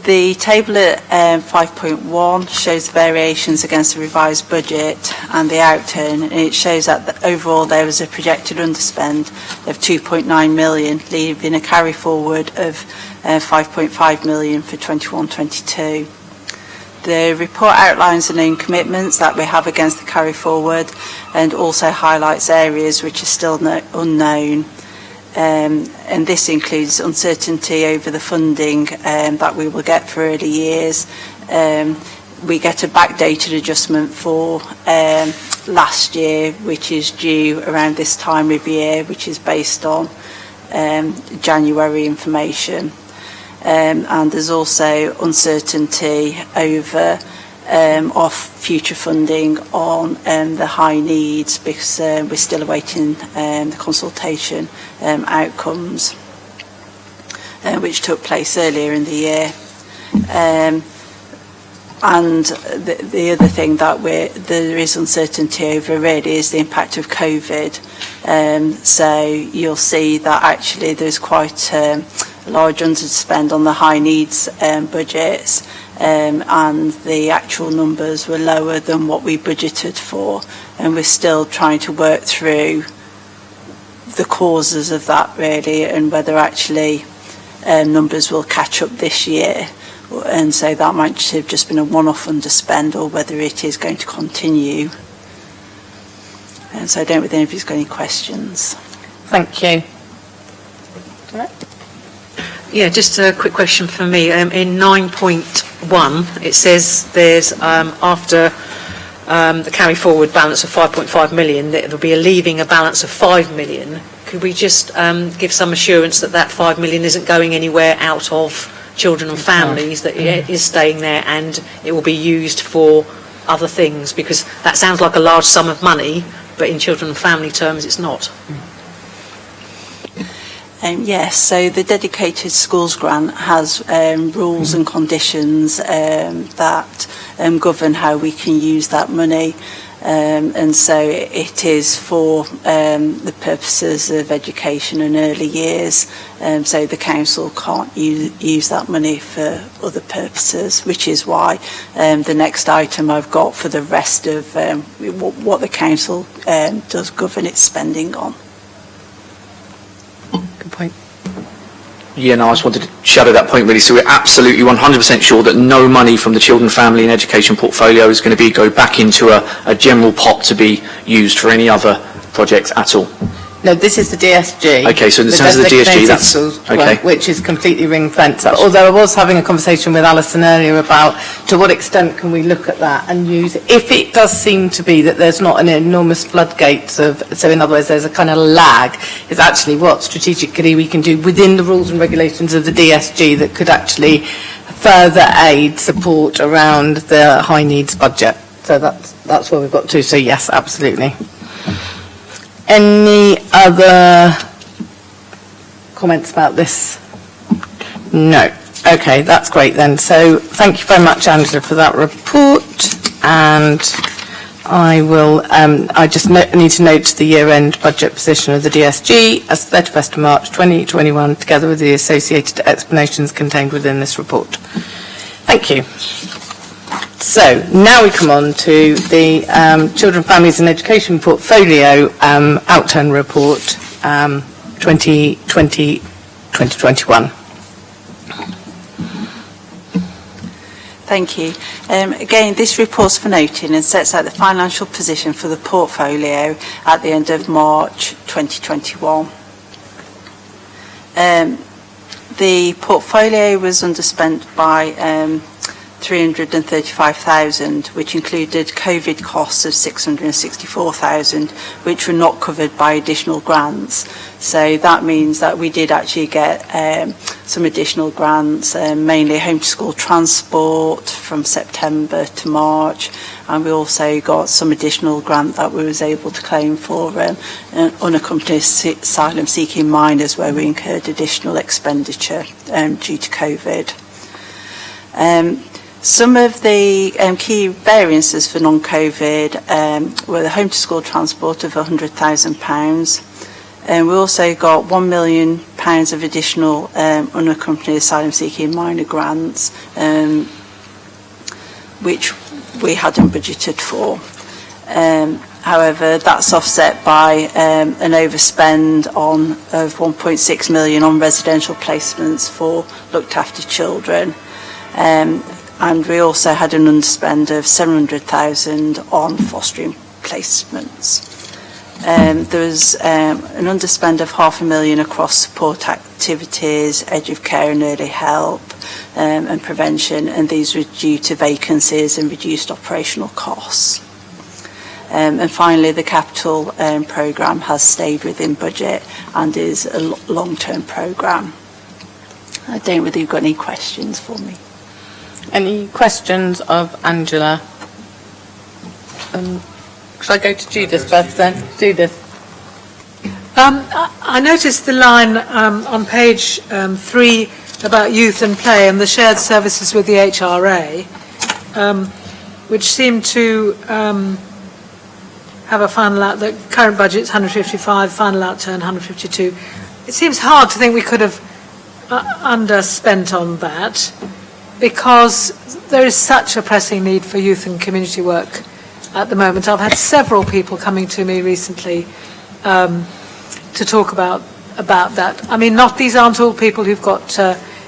The table at 5.1 shows the variations against the revised budget and the outturn, and it shows that overall there was a projected underspend of 2.9 million, leaving a carry forward of 5.5 million for 21-22. The report outlines the known commitments that we have against the carry forward and also highlights areas which are still unknown. And this includes uncertainty over the funding that we will get for early years. We get a backdated adjustment for last year, which is due around this time of year, which is based on January information. And there's also uncertainty over of future funding on the high needs, because we're still awaiting the consultation outcomes, which took place earlier in the year. And the other thing that there is uncertainty over really is the impact of COVID. So you'll see that actually there's quite large underspend on the high needs budgets, and the actual numbers were lower than what we budgeted for, and we're still trying to work through the causes of that really, and whether actually numbers will catch up this year, and so that might have just been a one-off underspend, or whether it is going to continue. And so I don't know if any of you's got any questions. Thank you. Yeah, just a quick question for me. In 9.1, it says there's, after the carry forward balance of 5.5 million, there will be a leaving a balance of 5 million. Could we just give some assurance that that 5 million isn't going anywhere out of children and families, that it is staying there and it will be used for other things? Because that sounds like a large sum of money, but in children and family terms, it's not. Yes, so the dedicated schools grant has rules and conditions that govern how we can use that money, and so it is for the purposes of education and early years, so the council can't use that money for other purposes, which is why the next item I've got for the rest of what the council does govern its spending on. Good point. Yeah, no, I just wanted to shadow that point really. So we're absolutely 100% sure that no money from the Children, Family and Education portfolio is going to go back into a general pot to be used for any other projects at all. No, this is the DSG. Okay, so in terms of the DSG, that's schools, okay. Which is completely ring fenced. Although I was having a conversation with Alison earlier about to what extent can we look at that and use it. If it does seem to be that there's not an enormous floodgates of, so in other words, there's a kind of lag, is actually what strategically we can do within the rules and regulations of the DSG that could actually further aid support around the high needs budget. So that's where we've got to. So yes, absolutely. Any other comments about this? No. Okay, that's great then. So thank you very much, Angela, for that report. And I will, I just need to note the year-end budget position of the DSG as 31st of March 2021, together with the associated explanations contained within this report. Thank you. So now we come on to the Children, Families and Education Portfolio Outturn Report 2020-2021. Thank you. Again, this report's for noting and sets out the financial position for the portfolio at the end of March 2021. The portfolio was underspent by 335,000, which included COVID costs of 664,000, which were not covered by additional grants. So that means that we did actually get some additional grants, mainly home to school transport from September to March, and we also got some additional grant that we was able to claim for unaccompanied asylum seeking minors, where we incurred additional expenditure due to COVID. Some of the key variances for non-COVID were the home to school transport of £100,000. We also got £1 million £1,000 of additional unaccompanied asylum-seeking minor grants, which we hadn't budgeted for. However, that's offset by an overspend of 1.6 million on residential placements for looked after children. And we also had an underspend of 700,000 on fostering placements. There was an underspend of £500,000 across support activities, edge of care and early help, and prevention, and these were due to vacancies and reduced operational costs. And finally, the capital programme has stayed within budget and is a long-term programme. I don't know whether you've got any questions for me. Any questions of Angela? Should I go to Judith first then? Judith. I noticed the line on page 3 about youth and play and the shared services with the HRA, which seemed to have a final out, the current budget's 155, final outturn 152. It seems hard to think we could have underspent on that, because there is such a pressing need for youth and community work at the moment. I've had several people coming to me recently to talk about that. I mean, these aren't all people who've got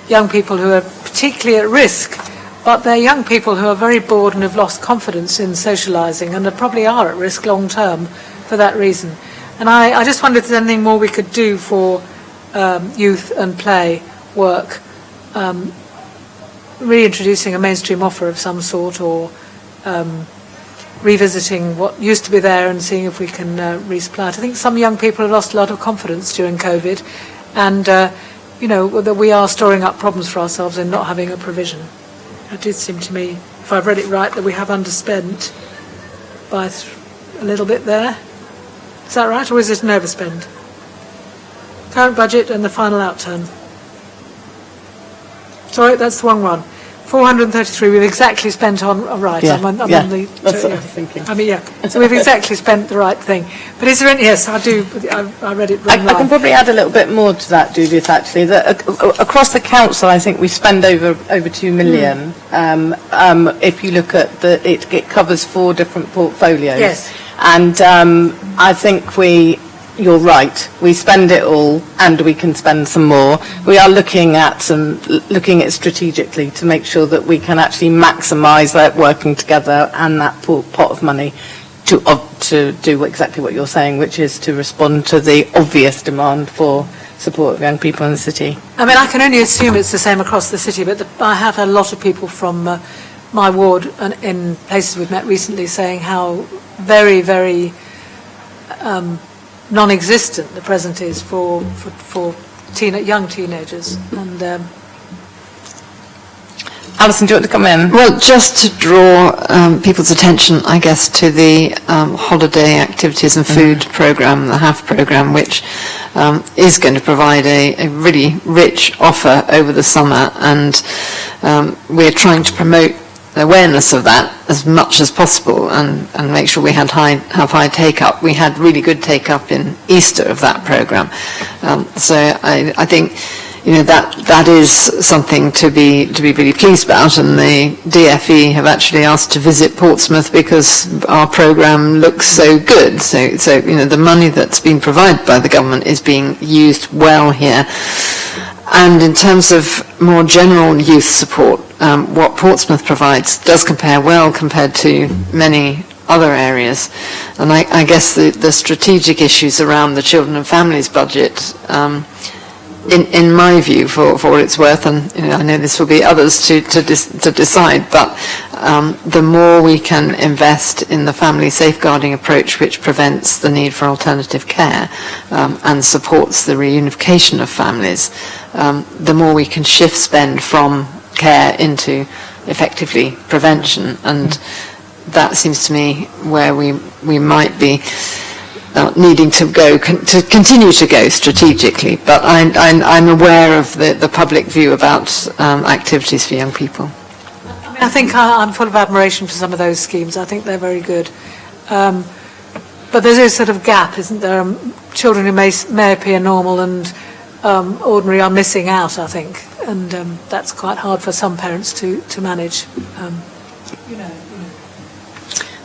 young people who are particularly at risk, but they're young people who are very bored and have lost confidence in socialising, and they probably are at risk long term for that reason. And I just wondered if there's anything more we could do for youth and play work, reintroducing a mainstream offer of some sort, or revisiting what used to be there and seeing if we can resupply it. I think some young people have lost a lot of confidence during COVID, and that we are storing up problems for ourselves in not having a provision. It did seem to me, if I've read it right, that we have underspent by a little bit there. Is that right, or is it an overspend? Current budget and the final outturn. Sorry, that's the wrong one. 433 we've exactly spent on, right, Yeah, I'm on yeah, the... that's what I was thinking. I mean, yeah, so we've exactly spent the right thing. But is there any, yes, I read it wrong. I can probably add a little bit more to that, Judith, actually. Across the council, I think we spend over 2 million. If you look at it covers 4 different portfolios. Yes. And I think you're right, we spend it all and we can spend some more. We are looking at strategically to make sure that we can actually maximise that working together and that pot of money to do exactly what you're saying, which is to respond to the obvious demand for support of young people in the city. I mean, I can only assume it's the same across the city, but I have had a lot of people from my ward and in places we've met recently saying how very, very non-existent the present is for young teenagers. And Alison, do you want to come in? Well, just to draw people's attention, I guess, to the holiday activities and food programme, the HAF programme, which is going to provide a really rich offer over the summer, and we're trying to promote awareness of that as much as possible and make sure we have high take-up. We had really good take-up in Easter of that programme. So I think that is something to be really pleased about, and the DFE have actually asked to visit Portsmouth because our programme looks so good. So the money that's been provided by the government is being used well here. And in terms of more general youth support, what Portsmouth provides does compare well compared to many other areas. And I guess the strategic issues around the children and families budget, in my view, for what it's worth, and I know this will be others to decide, but the more we can invest in the family safeguarding approach, which prevents the need for alternative care and supports the reunification of families, the more we can shift spend from care into effectively prevention, and that seems to me where we might be needing to continue to go strategically. But I'm aware of the public view about activities for young people. I think I'm full of admiration for some of those schemes. I think they're very good. But there's a sort of gap, isn't there? Children who may appear normal and ordinary are missing out, I think, and that's quite hard for some parents to manage.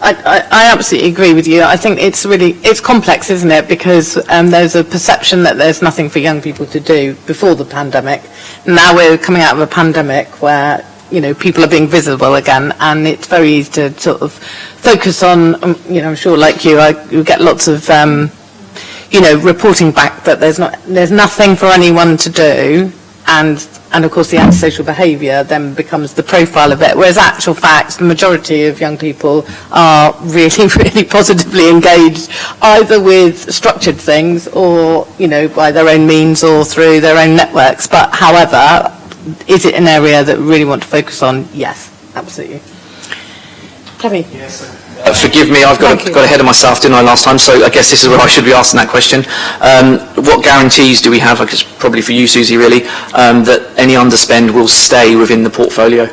I absolutely agree with you. I think it's complex, isn't it? Because there's a perception that there's nothing for young people to do before the pandemic. Now we're coming out of a pandemic where, people are being visible again, and it's very easy to sort of focus on, I'm sure like you get lots of, reporting back that there's nothing for anyone to do, and of course the antisocial behaviour then becomes the profile of it, whereas actual facts, the majority of young people are really, really positively engaged, either with structured things or, by their own means or through their own networks. But however, is it an area that we really want to focus on? Yes, absolutely. Kevin? Yes. Forgive me, I've got ahead of myself, didn't I, last time? So I guess this is where I should be asking that question. What guarantees do we have, I guess probably for you, Susie, really, that any underspend will stay within the portfolio?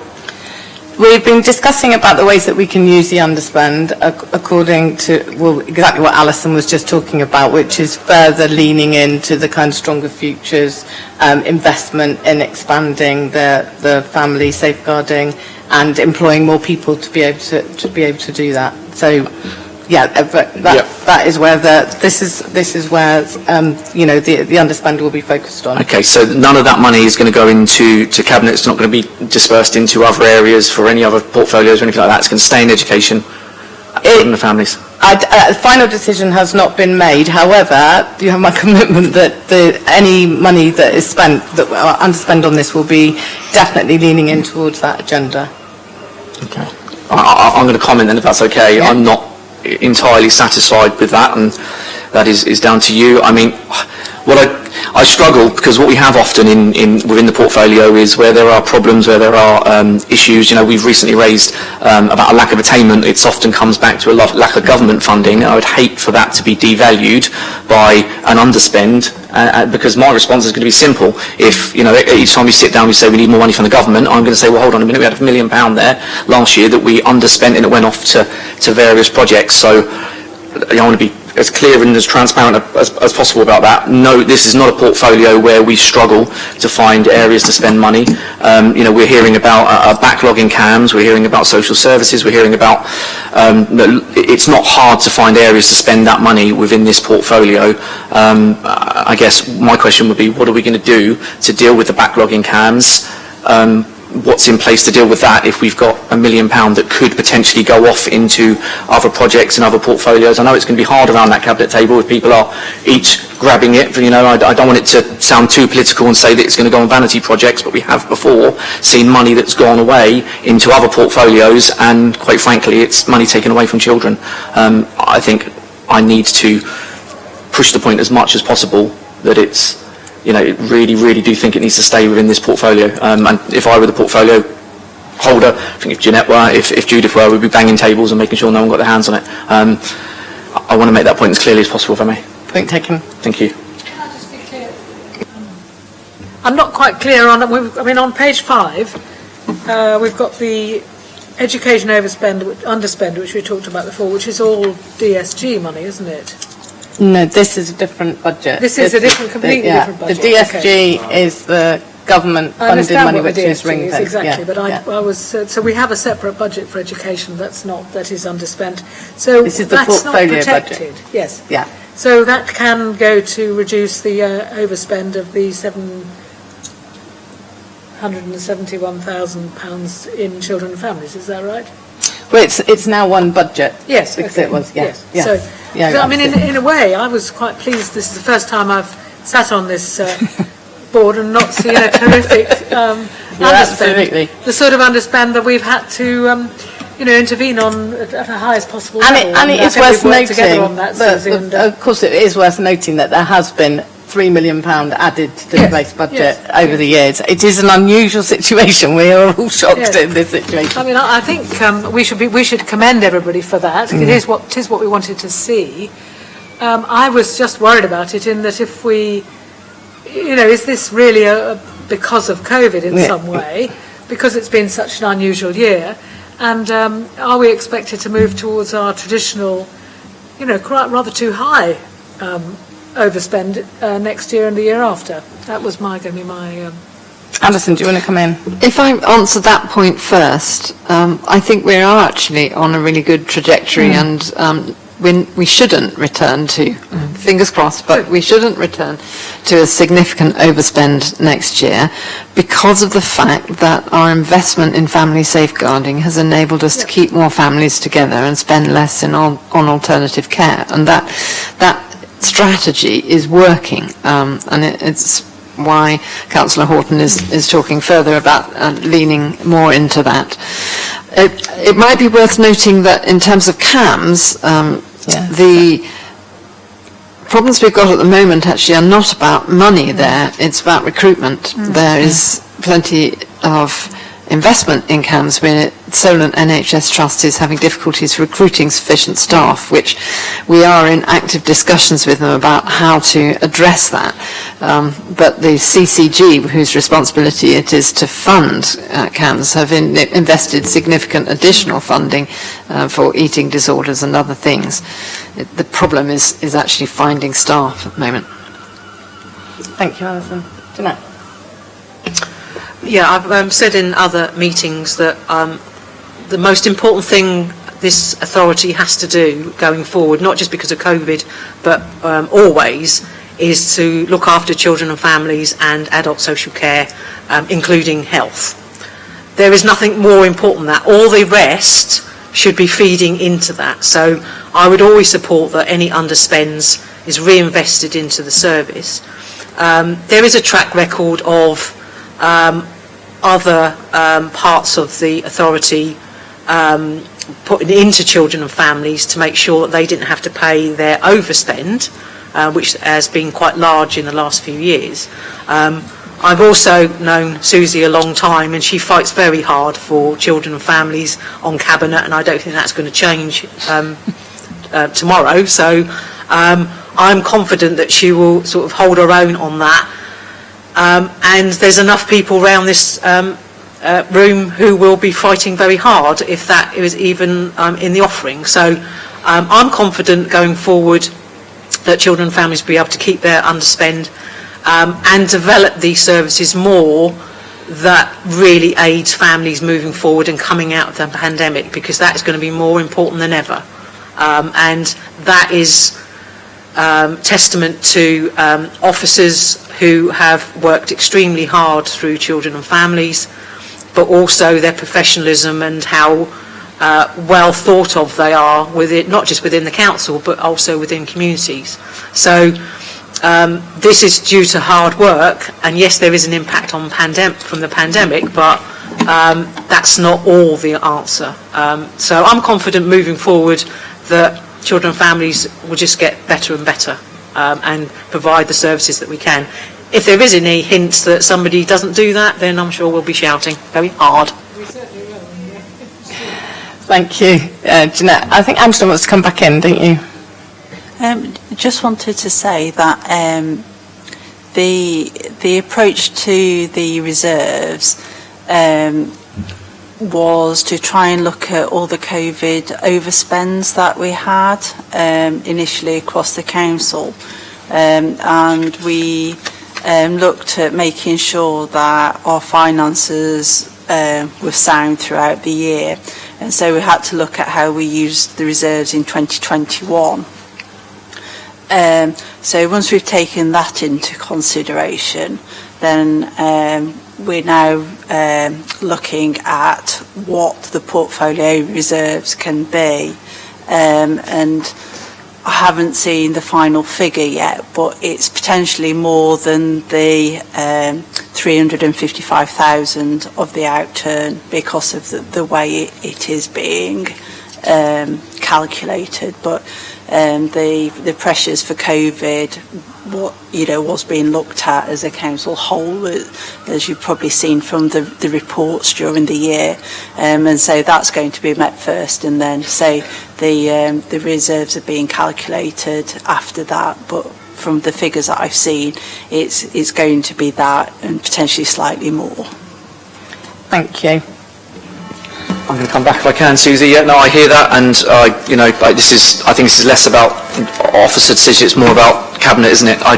We've been discussing about the ways that we can use the underspend according to, exactly what Alison was just talking about, which is further leaning into the kind of stronger futures, investment in expanding the family safeguarding and employing more people to be able to do that. So, that is where this is where the underspend will be focused on. Okay, so none of that money is going to go into cabinet. It's not going to be dispersed into other areas for any other portfolios or anything like that. It's going to stay in education and the families. Final decision has not been made. However, you have my commitment that any money that is spent, that underspend on this, will be definitely leaning in towards that agenda. Okay. I'm going to comment then, if that's okay. Yeah. I'm not entirely satisfied with that, and that is down to you. I mean, I struggle because what we have often within the portfolio is where there are problems, where there are issues. We've recently raised about a lack of attainment. It often comes back to a lack of government funding. I would hate for that to be devalued by an underspend, because my response is going to be simple. If each time we sit down we say we need more money from the government, I'm going to say, well, hold on a minute, we had £1 million there last year that we underspent and it went off to various projects. So I want to be as clear and as transparent as possible about that. No, this is not a portfolio where we struggle to find areas to spend money. We're hearing about a backlog in CAMS, we're hearing about social services, we're hearing about, it's not hard to find areas to spend that money within this portfolio. I guess my question would be, what are we going to do to deal with the backlog in CAMS? What's in place to deal with that if we've got £1 million that could potentially go off into other projects and other portfolios? I know it's going to be hard around that cabinet table if people are each grabbing it. I don't want it to sound too political and say that it's going to go on vanity projects, but we have before seen money that's gone away into other portfolios, and quite frankly, it's money taken away from children. I think I need to push the point as much as possible that it's, really, really do think it needs to stay within this portfolio. And if I were the portfolio holder, I think if Jeanette were, if Judith were, we'd be banging tables and making sure no one got their hands on it. I want to make that point as clearly as possible, if I may. Point taken. Thank you. Can I just be clear? I'm not quite clear on, on page 5, we've got the education underspend, which we talked about before, which is all DSG money, isn't it? No, this is a different budget. This is a completely different budget. The DSG is the government-funded money, which is ring-fenced. Exactly, but I was so we have a separate budget for education that is underspent. So this is the that's portfolio not protected. budget. Yes. Yeah. So that can go to reduce the overspend of the £771,000 in children and families. Is that right? Well, it's now one budget. Yes, because okay. it was. Yes. Yes. Yeah. So, in a way, I was quite pleased. This is the first time I've sat on this board and not seen a terrific underspend. Absolutely. The sort of underspend that we've had to, intervene on at the highest possible level. And it is worth noting that, of course, it is worth noting that there has been £3 million added to the base budget over the years. It is an unusual situation. We are all shocked in this situation. I think we should commend everybody for that. It is what we wanted to see. I was just worried about it in that if we, is this really because of COVID in some way? Because it's been such an unusual year, and are we expected to move towards our traditional, quite rather too high overspend next year and the year after. That was going to be my... Alison, do you want to come in? If I answer that point first, I think we are actually on a really good trajectory, and we shouldn't return to, fingers crossed, but we shouldn't return to a significant overspend next year because of the fact that our investment in family safeguarding has enabled us to keep more families together and spend less on alternative care, and that strategy is working, and it's why Councillor Horton is talking further about leaning more into that. It might be worth noting that in terms of CAMS, the problems we've got at the moment actually are not about money there, it's about recruitment. There is plenty of investment in CAMS where Solent NHS Trust is having difficulties recruiting sufficient staff, which we are in active discussions with them about how to address that. But the CCG, whose responsibility it is to fund CAMS, have invested significant additional funding for eating disorders and other things. The problem is actually finding staff at the moment. Thank you, Alison. Jeanette? Yeah, I've said in other meetings that the most important thing this authority has to do going forward, not just because of COVID, but always, is to look after children and families and adult social care, including health. There is nothing more important than that. All the rest should be feeding into that. So I would always support that any underspends is reinvested into the service. There is a track record of other parts of the authority putting into children and families to make sure that they didn't have to pay their overspend, which has been quite large in the last few years. I've also known Susie a long time, and she fights very hard for children and families on Cabinet, and I don't think that's going to change tomorrow. So I'm confident that she will sort of hold her own on that. And there's enough people around this room who will be fighting very hard if that is even in the offering. So I'm confident going forward that children and families will be able to keep their underspend and develop these services more that really aids families moving forward and coming out of the pandemic, because that is going to be more important than ever. And that is testament to officers who have worked extremely hard through children and families, but also their professionalism and how well thought of they are, not just within the council, but also within communities. So this is due to hard work, and yes, there is an impact on from the pandemic, but that's not all the answer. So I'm confident moving forward that children and families will just get better and better and provide the services that we can. If there is any hints that somebody doesn't do that, then I'm sure we'll be shouting very hard. We certainly will. Thank you, Jeanette. I think Angela wants to come back in, don't you? Just wanted to say that the approach to the reserves was to try and look at all the COVID overspends that we had initially across the council, and we looked at making sure that our finances were sound throughout the year, and so we had to look at how we used the reserves in 2021. So once we've taken that into consideration, then we're now looking at what the portfolio reserves can be, and I haven't seen the final figure yet, but it's potentially more than the 355,000 of the outturn because of the way it is being calculated. But the pressures for COVID, was being looked at as a council whole, as you've probably seen from the reports during the year, and so that's going to be met first, and then the reserves are being calculated after that. But from the figures that I've seen, it's going to be that and potentially slightly more. Thank you. I'm going to come back if I can, Susie. Yeah, no, I hear that, and I think this is less about officer decision. It's more about Cabinet, isn't it? I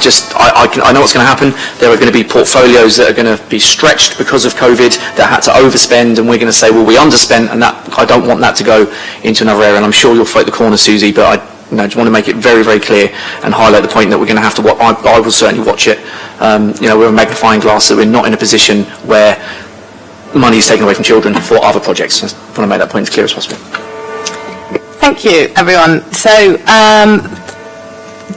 know what's going to happen. There are going to be portfolios that are going to be stretched because of COVID, that had to overspend, and we're going to say, well, we underspent, and that I don't want that to go into another area. And I'm sure you'll fight the corner, Susie, but I just want to make it very, very clear and highlight the point that we're going to have to. I will certainly watch it. We're a magnifying glass, that we're not in a position where money is taken away from children for other projects. I want to make that point as clear as possible. Thank you, everyone. So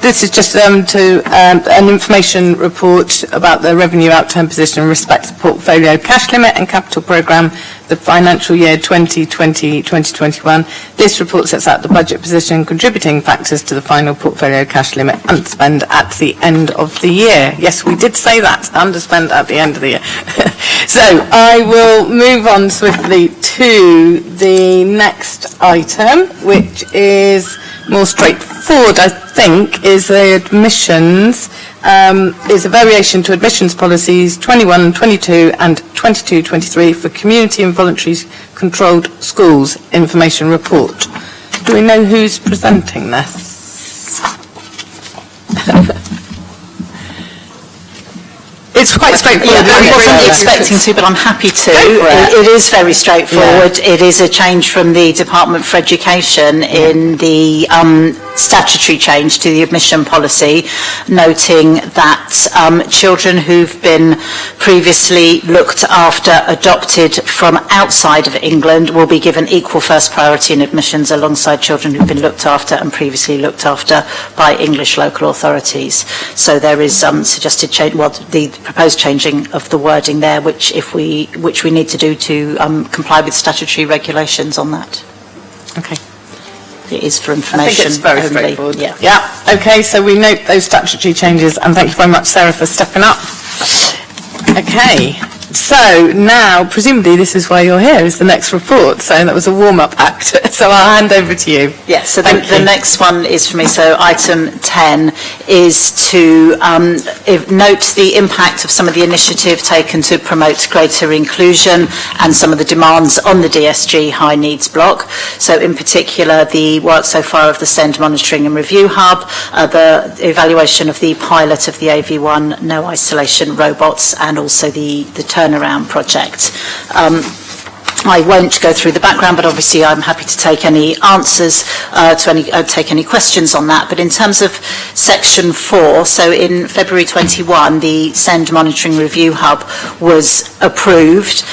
this is just an information report about the revenue outturn position in respect to portfolio cash limit and capital programme, the financial year 2020-2021. This report sets out the budget position, contributing factors to the final portfolio cash limit and spend at the end of the year. Yes, we did say that, underspend at the end of the year. So I will move on swiftly to the next item, which is more straightforward, I think, is the admissions, is a variation to admissions policies 21, 22 and 22-23 for community and voluntary controlled schools information report. Do we know who's presenting this? It's quite straightforward. I wasn't expecting to, but I'm happy to. It is very straightforward. Yeah. It is a change from the Department for Education in the statutory change to the admission policy, noting that children who've been previously looked after, adopted from outside of England, will be given equal first priority in admissions alongside children who've been looked after and previously looked after by English local authorities. So there is suggested change, the proposed changing of the wording there, which we need to do to comply with statutory regulations on that. Okay. It is for information. I think it's very only. straightforward. Yeah. Okay, so we note those statutory changes, and thank you very much, Sarah, for stepping up. Okay, so now, presumably this is why you're here, is the next report. So that was a warm-up act. So I'll hand over to you. Yes, so the next one is for me. So item 10 is to note the impact of some of the initiative taken to promote greater inclusion and some of the demands on the DSG high needs block. So in particular, the work so far of the SEND Monitoring and Review Hub, the evaluation of the pilot of the AV1 no isolation robots, and also the turnaround project. I won't go through the background, but obviously I'm happy to take any answers take any questions on that. But in terms of section 4, so in February 21, the SEND Monitoring Review Hub was approved,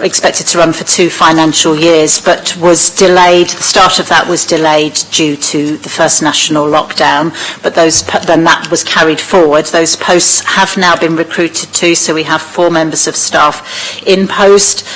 expected to run for 2 financial years, but was delayed. The start of that was delayed due to the first national lockdown, but then that was carried forward. Those posts have now been recruited too, so we have 4 members of staff in post.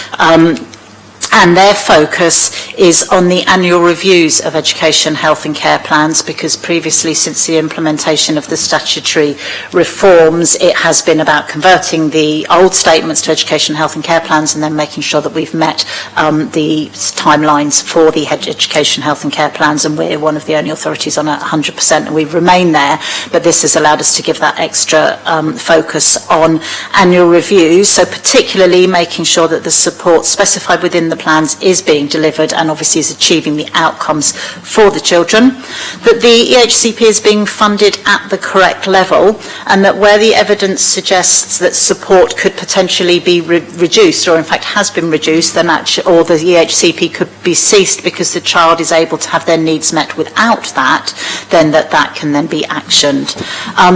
And their focus is on the annual reviews of education, health and care plans, because previously, since the implementation of the statutory reforms, it has been about converting the old statements to education, health and care plans, and then making sure that we've met the timelines for the education, health and care plans, and we're one of the only authorities on 100%, and we remain there. But this has allowed us to give that extra focus on annual reviews, so particularly making sure that the support specified within the plans is being delivered and obviously is achieving the outcomes for the children, that the EHCP is being funded at the correct level, and that where the evidence suggests that support could potentially be reduced, or in fact has been reduced, then or the EHCP could be ceased because the child is able to have their needs met without that, then that can then be actioned.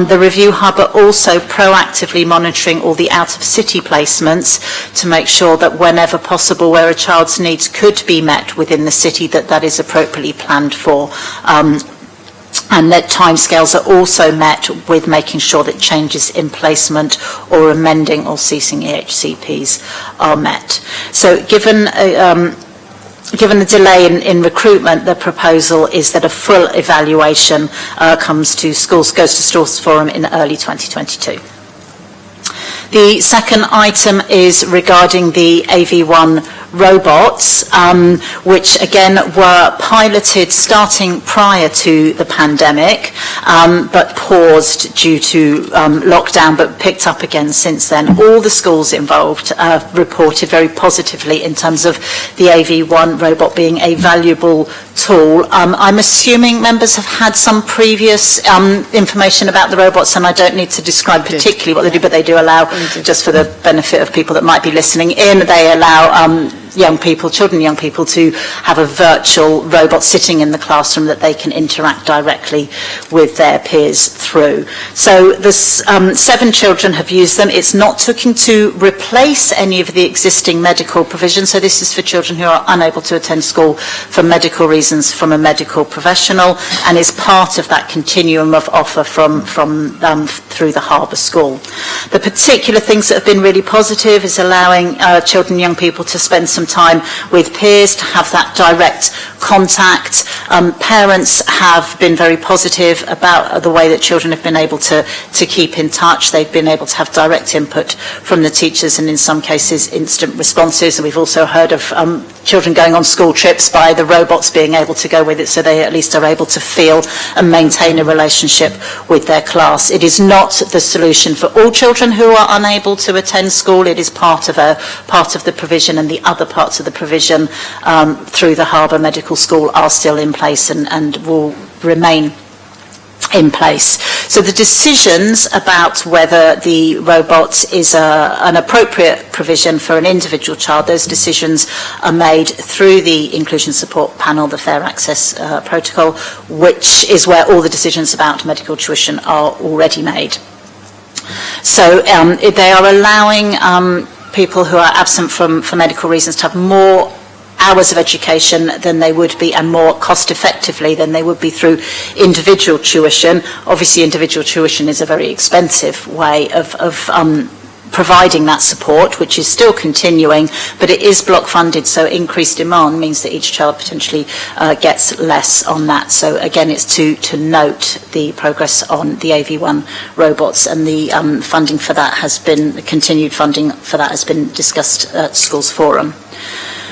The Review Hub are also proactively monitoring all the out-of-city placements to make sure that whenever possible, where a child's needs could be met within the city, that is appropriately planned for. And that timescales are also met with making sure that changes in placement or amending or ceasing EHCPs are met. So given the delay in recruitment, the proposal is that a full evaluation goes to Schools Forum in early 2022. The second item is regarding the AV1 robots, which again were piloted starting prior to the pandemic, but paused due to lockdown, but picked up again since then. All the schools involved reported very positively in terms of the AV1 robot being a valuable tool. I'm assuming members have had some previous information about the robots, and I don't need to describe particularly what they do, but they do allow, just for the benefit of people that might be listening in, they allow young people, children and young people, to have a virtual robot sitting in the classroom that they can interact directly with their peers through. So the 7 children have used them. It's not looking to replace any of the existing medical provision, so this is for children who are unable to attend school for medical reasons from a medical professional, and is part of that continuum of offer from through the Harbour School. The particular things that have been really positive is allowing children and young people to spend some time with peers, to have that direct contact. Parents have been very positive about the way that children have been able to keep in touch. They've been able to have direct input from the teachers, and in some cases instant responses. And we've also heard of children going on school trips by the robots being able to go with it, so they at least are able to feel and maintain a relationship with their class. It is not the solution for all children who are unable to attend school. It is part of the provision, and the other parts of the provision through the Harbour Medical School are still in place and will remain in place. So the decisions about whether the robot is an appropriate provision for an individual child, those decisions are made through the Inclusion Support Panel, the Fair Access Protocol, which is where all the decisions about medical tuition are already made. So they are allowing people who are absent for medical reasons to have more hours of education than they would be, and more cost effectively than they would be through individual tuition. Obviously individual tuition is a very expensive way of providing that support, which is still continuing, but it is block funded, so increased demand means that each child potentially gets less on that. So again, it's to note the progress on the AV1 robots, and the funding for that has been, continued funding for that has been discussed at Schools Forum.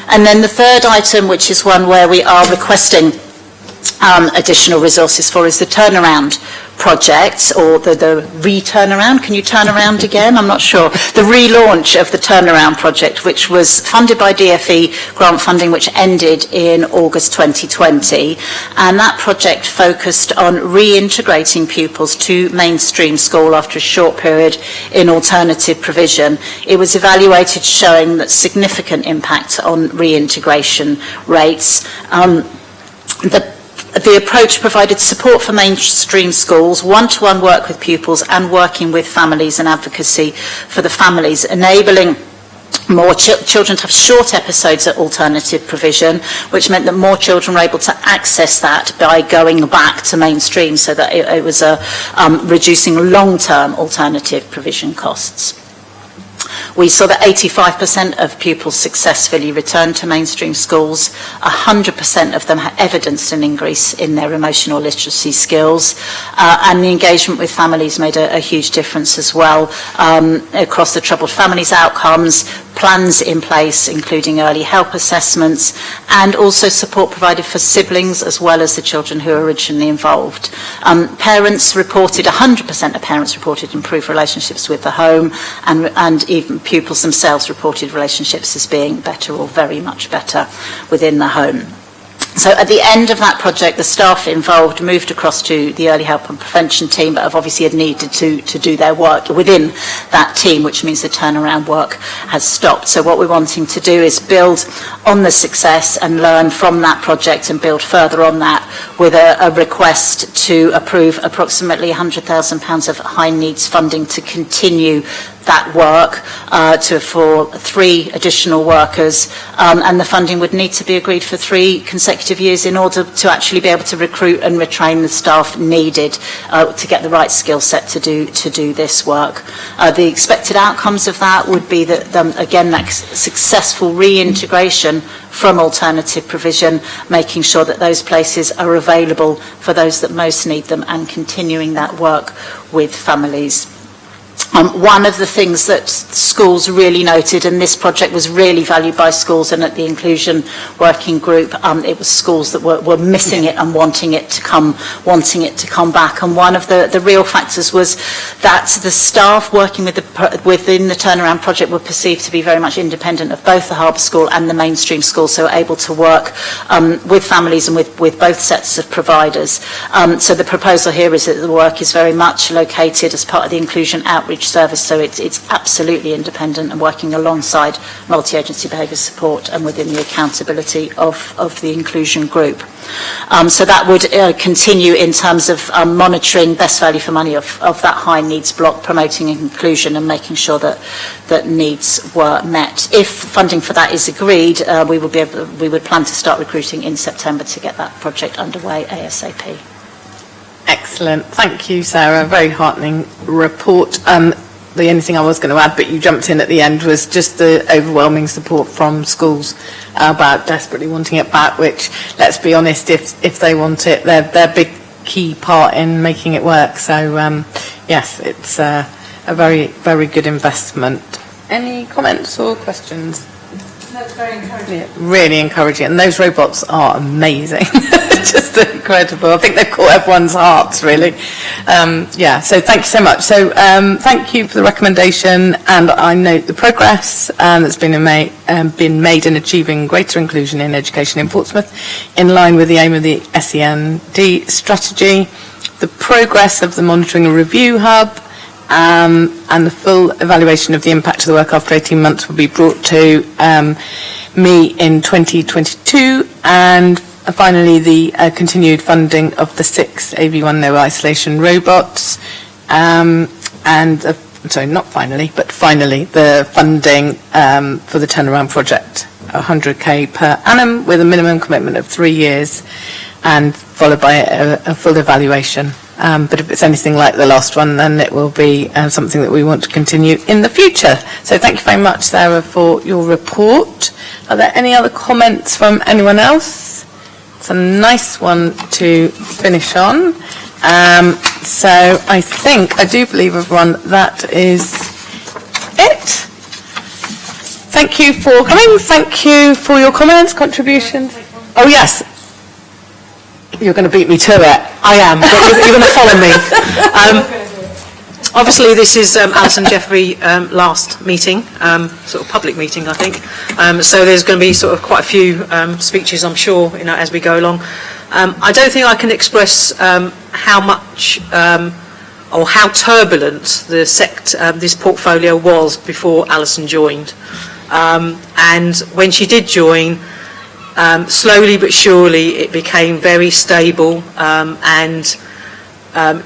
And then the third item, which is one where we are requesting additional resources for, is the turnaround project, or the re-turnaround. Can you turn around again? I'm not sure. The relaunch of the turnaround project, which was funded by DFE grant funding, which ended in August 2020. And that project focused on reintegrating pupils to mainstream school after a short period in alternative provision. It was evaluated, showing that significant impact on reintegration rates. The approach provided support for mainstream schools, one-to-one work with pupils, and working with families and advocacy for the families, enabling more children to have short episodes at alternative provision, which meant that more children were able to access that by going back to mainstream, so that it was reducing long-term alternative provision costs. We saw that 85% of pupils successfully returned to mainstream schools. 100% of them had evidenced an increase in their emotional literacy skills. And the engagement with families made a huge difference as well. Across the troubled families outcomes, plans in place, including early help assessments, and also support provided for siblings as well as the children who were originally involved. Parents reported, 100% of parents reported improved relationships with the home, and even pupils themselves reported relationships as being better or very much better within the home. So at the end of that project, the staff involved moved across to the early help and prevention team, but have obviously had needed to do their work within that team, which means the turnaround work has stopped. So what we're wanting to do is build on the success and learn from that project and build further on that, with a request to approve approximately £100,000 of high needs funding to continue that work for 3 additional workers, and the funding would need to be agreed for 3 consecutive years in order to actually be able to recruit and retrain the staff needed to get the right skill set to do this work. The expected outcomes of that would be that, again, that successful reintegration from alternative provision, making sure that those places are available for those that most need them, and continuing that work with families. One of the things that schools really noted, and this project was really valued by schools, and at the Inclusion Working Group, it was schools that were missing it and wanting it to come back. And one of the real factors was that the staff working within the turnaround project were perceived to be very much independent of both the Harbour School and the mainstream school, so able to work with families and with both sets of providers. So the proposal here is that the work is very much located as part of the Inclusion Outreach Service, so it's absolutely independent and working alongside multi-agency behaviour support and within the accountability of the inclusion group. So that would continue in terms of monitoring best value for money of that high needs block, promoting inclusion and making sure that needs were met. If funding for that is agreed, we would plan to start recruiting in September to get that project underway ASAP. Excellent. Thank you, Sarah. Very heartening report. The only thing I was going to add, but you jumped in at the end, was just the overwhelming support from schools about desperately wanting it back, which, let's be honest, if they want it, they're a big key part in making it work. So, yes, it's a very, very good investment. Any comments or questions? That's very encouraging. Yeah, really encouraging. And those robots are amazing. Just incredible. I think they've caught everyone's hearts, really. So thank you so much. So thank you for the recommendation, and I note the progress that's been made in achieving greater inclusion in education in Portsmouth, in line with the aim of the SEND strategy, the progress of the monitoring and review hub, and the full evaluation of the impact of the work after 18 months will be brought to me in 2022, and finally the continued funding of the 6 AV1 no isolation robots, finally the funding for the turnaround project, 100k per annum with a minimum commitment of 3 years, and followed by a full evaluation. But if it's anything like the last one, then it will be something that we want to continue in the future. So thank you very much, Sarah, for your report. Are there any other comments from anyone else? It's a nice one to finish on. So I do believe, everyone, that is it. Thank you for coming. Thank you for your comments, contributions. Oh, yes. You're going to beat me to it. I am, but you're going to follow me. Obviously, this is Alison Jeffrey last meeting, sort of public meeting, I think. So there's going to be sort of quite a few speeches, I'm sure, as we go along. I don't think I can express how much or how turbulent this portfolio was before Alison joined. And when she did join, slowly but surely it became very stable, and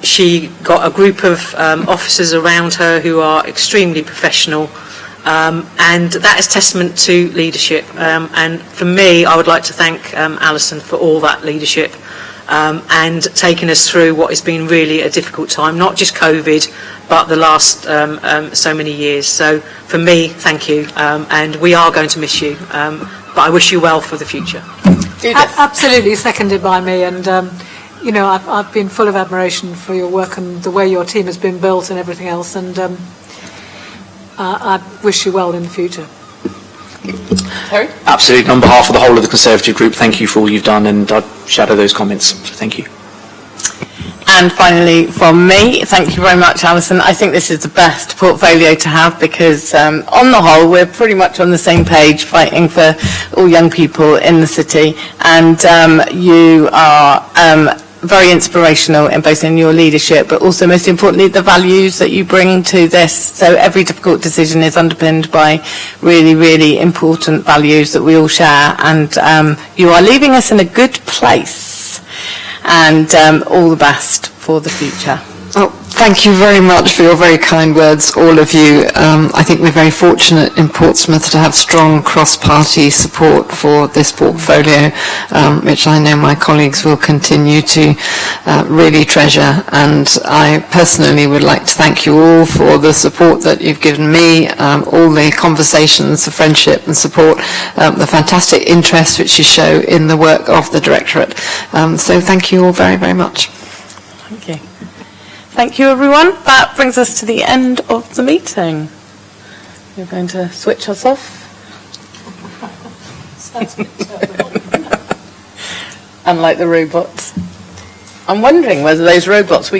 she got a group of officers around her who are extremely professional, and that is testament to leadership. And for me, I would like to thank Alison for all that leadership, and taking us through what has been really a difficult time, not just COVID, but the last so many years. So for me, thank you, and we are going to miss you. But I wish you well for the future. Absolutely seconded by me, and I've been full of admiration for your work and the way your team has been built and everything else, and I wish you well in the future. Terry? Absolutely. On behalf of the whole of the Conservative group, thank you for all you've done, and I'd shadow those comments. So thank you. And finally, from me, thank you very much, Alison. I think this is the best portfolio to have because, on the whole, we're pretty much on the same page fighting for all young people in the city. And you are very inspirational in both in your leadership, but also, most importantly, the values that you bring to this. So every difficult decision is underpinned by really, really important values that we all share. And you are leaving us in a good place. And all the best for the future. Well, thank you very much for your very kind words, all of you. I think we're very fortunate in Portsmouth to have strong cross-party support for this portfolio, which I know my colleagues will continue to really treasure. And I personally would like to thank you all for the support that you've given me, all the conversations, the friendship and support, the fantastic interest which you show in the work of the Directorate. So thank you all very, very much. Thank you. Thank you, everyone. That brings us to the end of the meeting. You're going to switch us off? Unlike the robots. I'm wondering whether those robots we